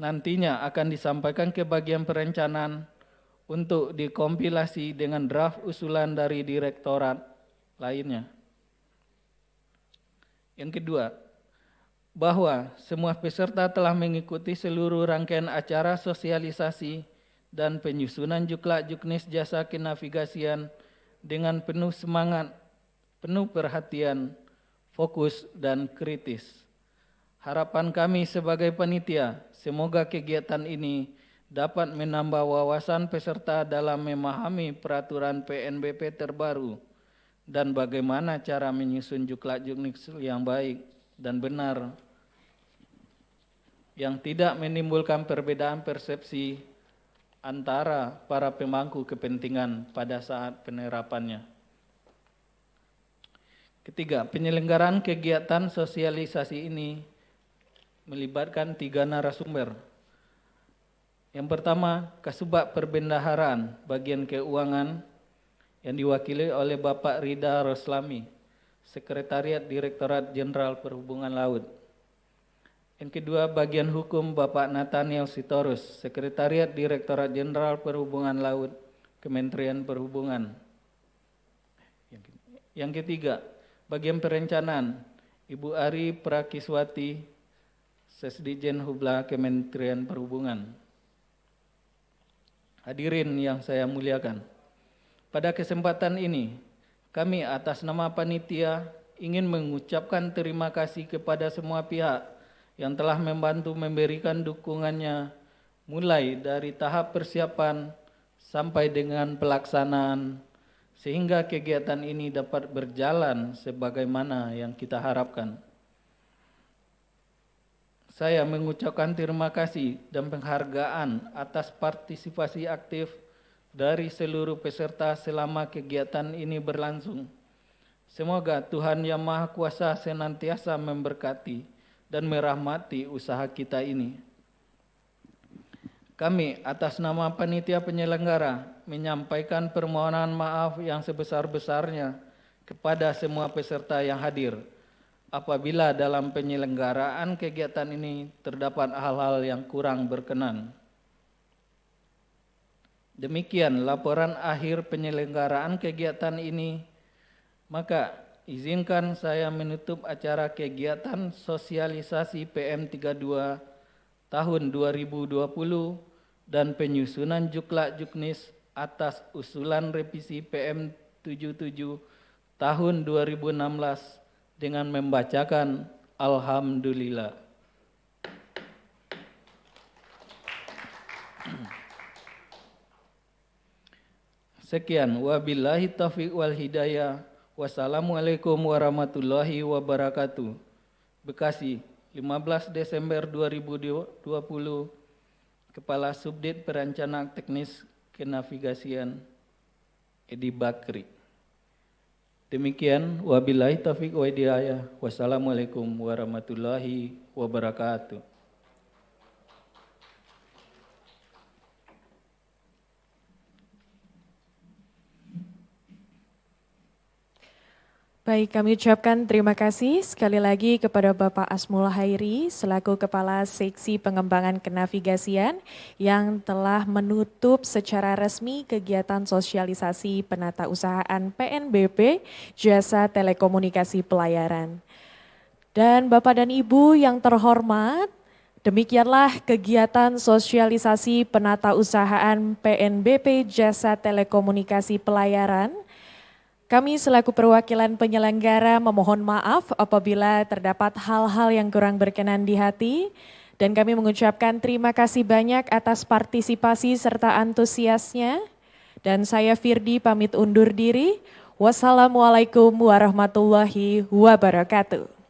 nantinya akan disampaikan ke bagian perencanaan untuk dikompilasi dengan draft usulan dari direktorat lainnya. Yang kedua, bahwa semua peserta telah mengikuti seluruh rangkaian acara sosialisasi dan penyusunan Juklak Juknis Jasa Kenavigasian dengan penuh semangat, penuh perhatian, fokus, dan kritis. Harapan kami sebagai panitia, semoga kegiatan ini dapat menambah wawasan peserta dalam memahami peraturan PNBP terbaru dan bagaimana cara menyusun Juklak Juknis yang baik dan benar, yang tidak menimbulkan perbedaan persepsi antara para pemangku kepentingan pada saat penerapannya. Ketiga, penyelenggaraan kegiatan sosialisasi ini melibatkan 3 narasumber. Yang pertama, Kasubag Perbendaharaan Bagian Keuangan yang diwakili oleh Bapak Rida Roslami, Sekretariat Direktorat Jenderal Perhubungan Laut. Yang kedua, Bagian Hukum Bapak Nathaniel Sitorus, Sekretariat Direktorat Jenderal Perhubungan Laut, Kementerian Perhubungan. Yang ketiga, Bagian Perencanaan, Ibu Ari Prakiswati, Sesdijen Hubla, Kementerian Perhubungan. Hadirin yang saya muliakan, pada kesempatan ini, kami atas nama panitia ingin mengucapkan terima kasih kepada semua pihak yang telah membantu memberikan dukungannya mulai dari tahap persiapan sampai dengan pelaksanaan sehingga kegiatan ini dapat berjalan sebagaimana yang kita harapkan. Saya mengucapkan terima kasih dan penghargaan atas partisipasi aktif dari seluruh peserta selama kegiatan ini berlangsung. Semoga Tuhan Yang Maha Kuasa senantiasa memberkati dan merahmati usaha kita ini. Kami atas nama panitia penyelenggara menyampaikan permohonan maaf yang sebesar-besarnya kepada semua peserta yang hadir apabila dalam penyelenggaraan kegiatan ini terdapat hal-hal yang kurang berkenan. Demikian laporan akhir penyelenggaraan kegiatan ini, maka izinkan saya menutup acara kegiatan sosialisasi PM32 tahun 2020 dan penyusunan Juklak Juknis atas usulan revisi PM77 tahun 2016 dengan membacakan Alhamdulillah. Sekian, wabillahi taufiq wal hidayah. Wassalamualaikum warahmatullahi wabarakatuh. Bekasi, 15 Desember 2020, Kepala Subdit Perencanaan Teknis Kenavigasian Edi Bakri. Demikian, wabillahi taufiq wa hidayah. Wassalamualaikum warahmatullahi wabarakatuh. Baik, kami ucapkan terima kasih sekali lagi kepada Bapak Asmul Hairi selaku Kepala Seksi Pengembangan Kenavigasian yang telah menutup secara resmi kegiatan sosialisasi penatausahaan PNBP Jasa Telekomunikasi Pelayaran. Dan Bapak dan Ibu yang terhormat, demikianlah kegiatan sosialisasi penatausahaan PNBP Jasa Telekomunikasi Pelayaran. Kami selaku perwakilan penyelenggara memohon maaf apabila terdapat hal-hal yang kurang berkenan di hati dan kami mengucapkan terima kasih banyak atas partisipasi serta antusiasnya. Dan saya Firdi pamit undur diri. Wassalamualaikum warahmatullahi wabarakatuh.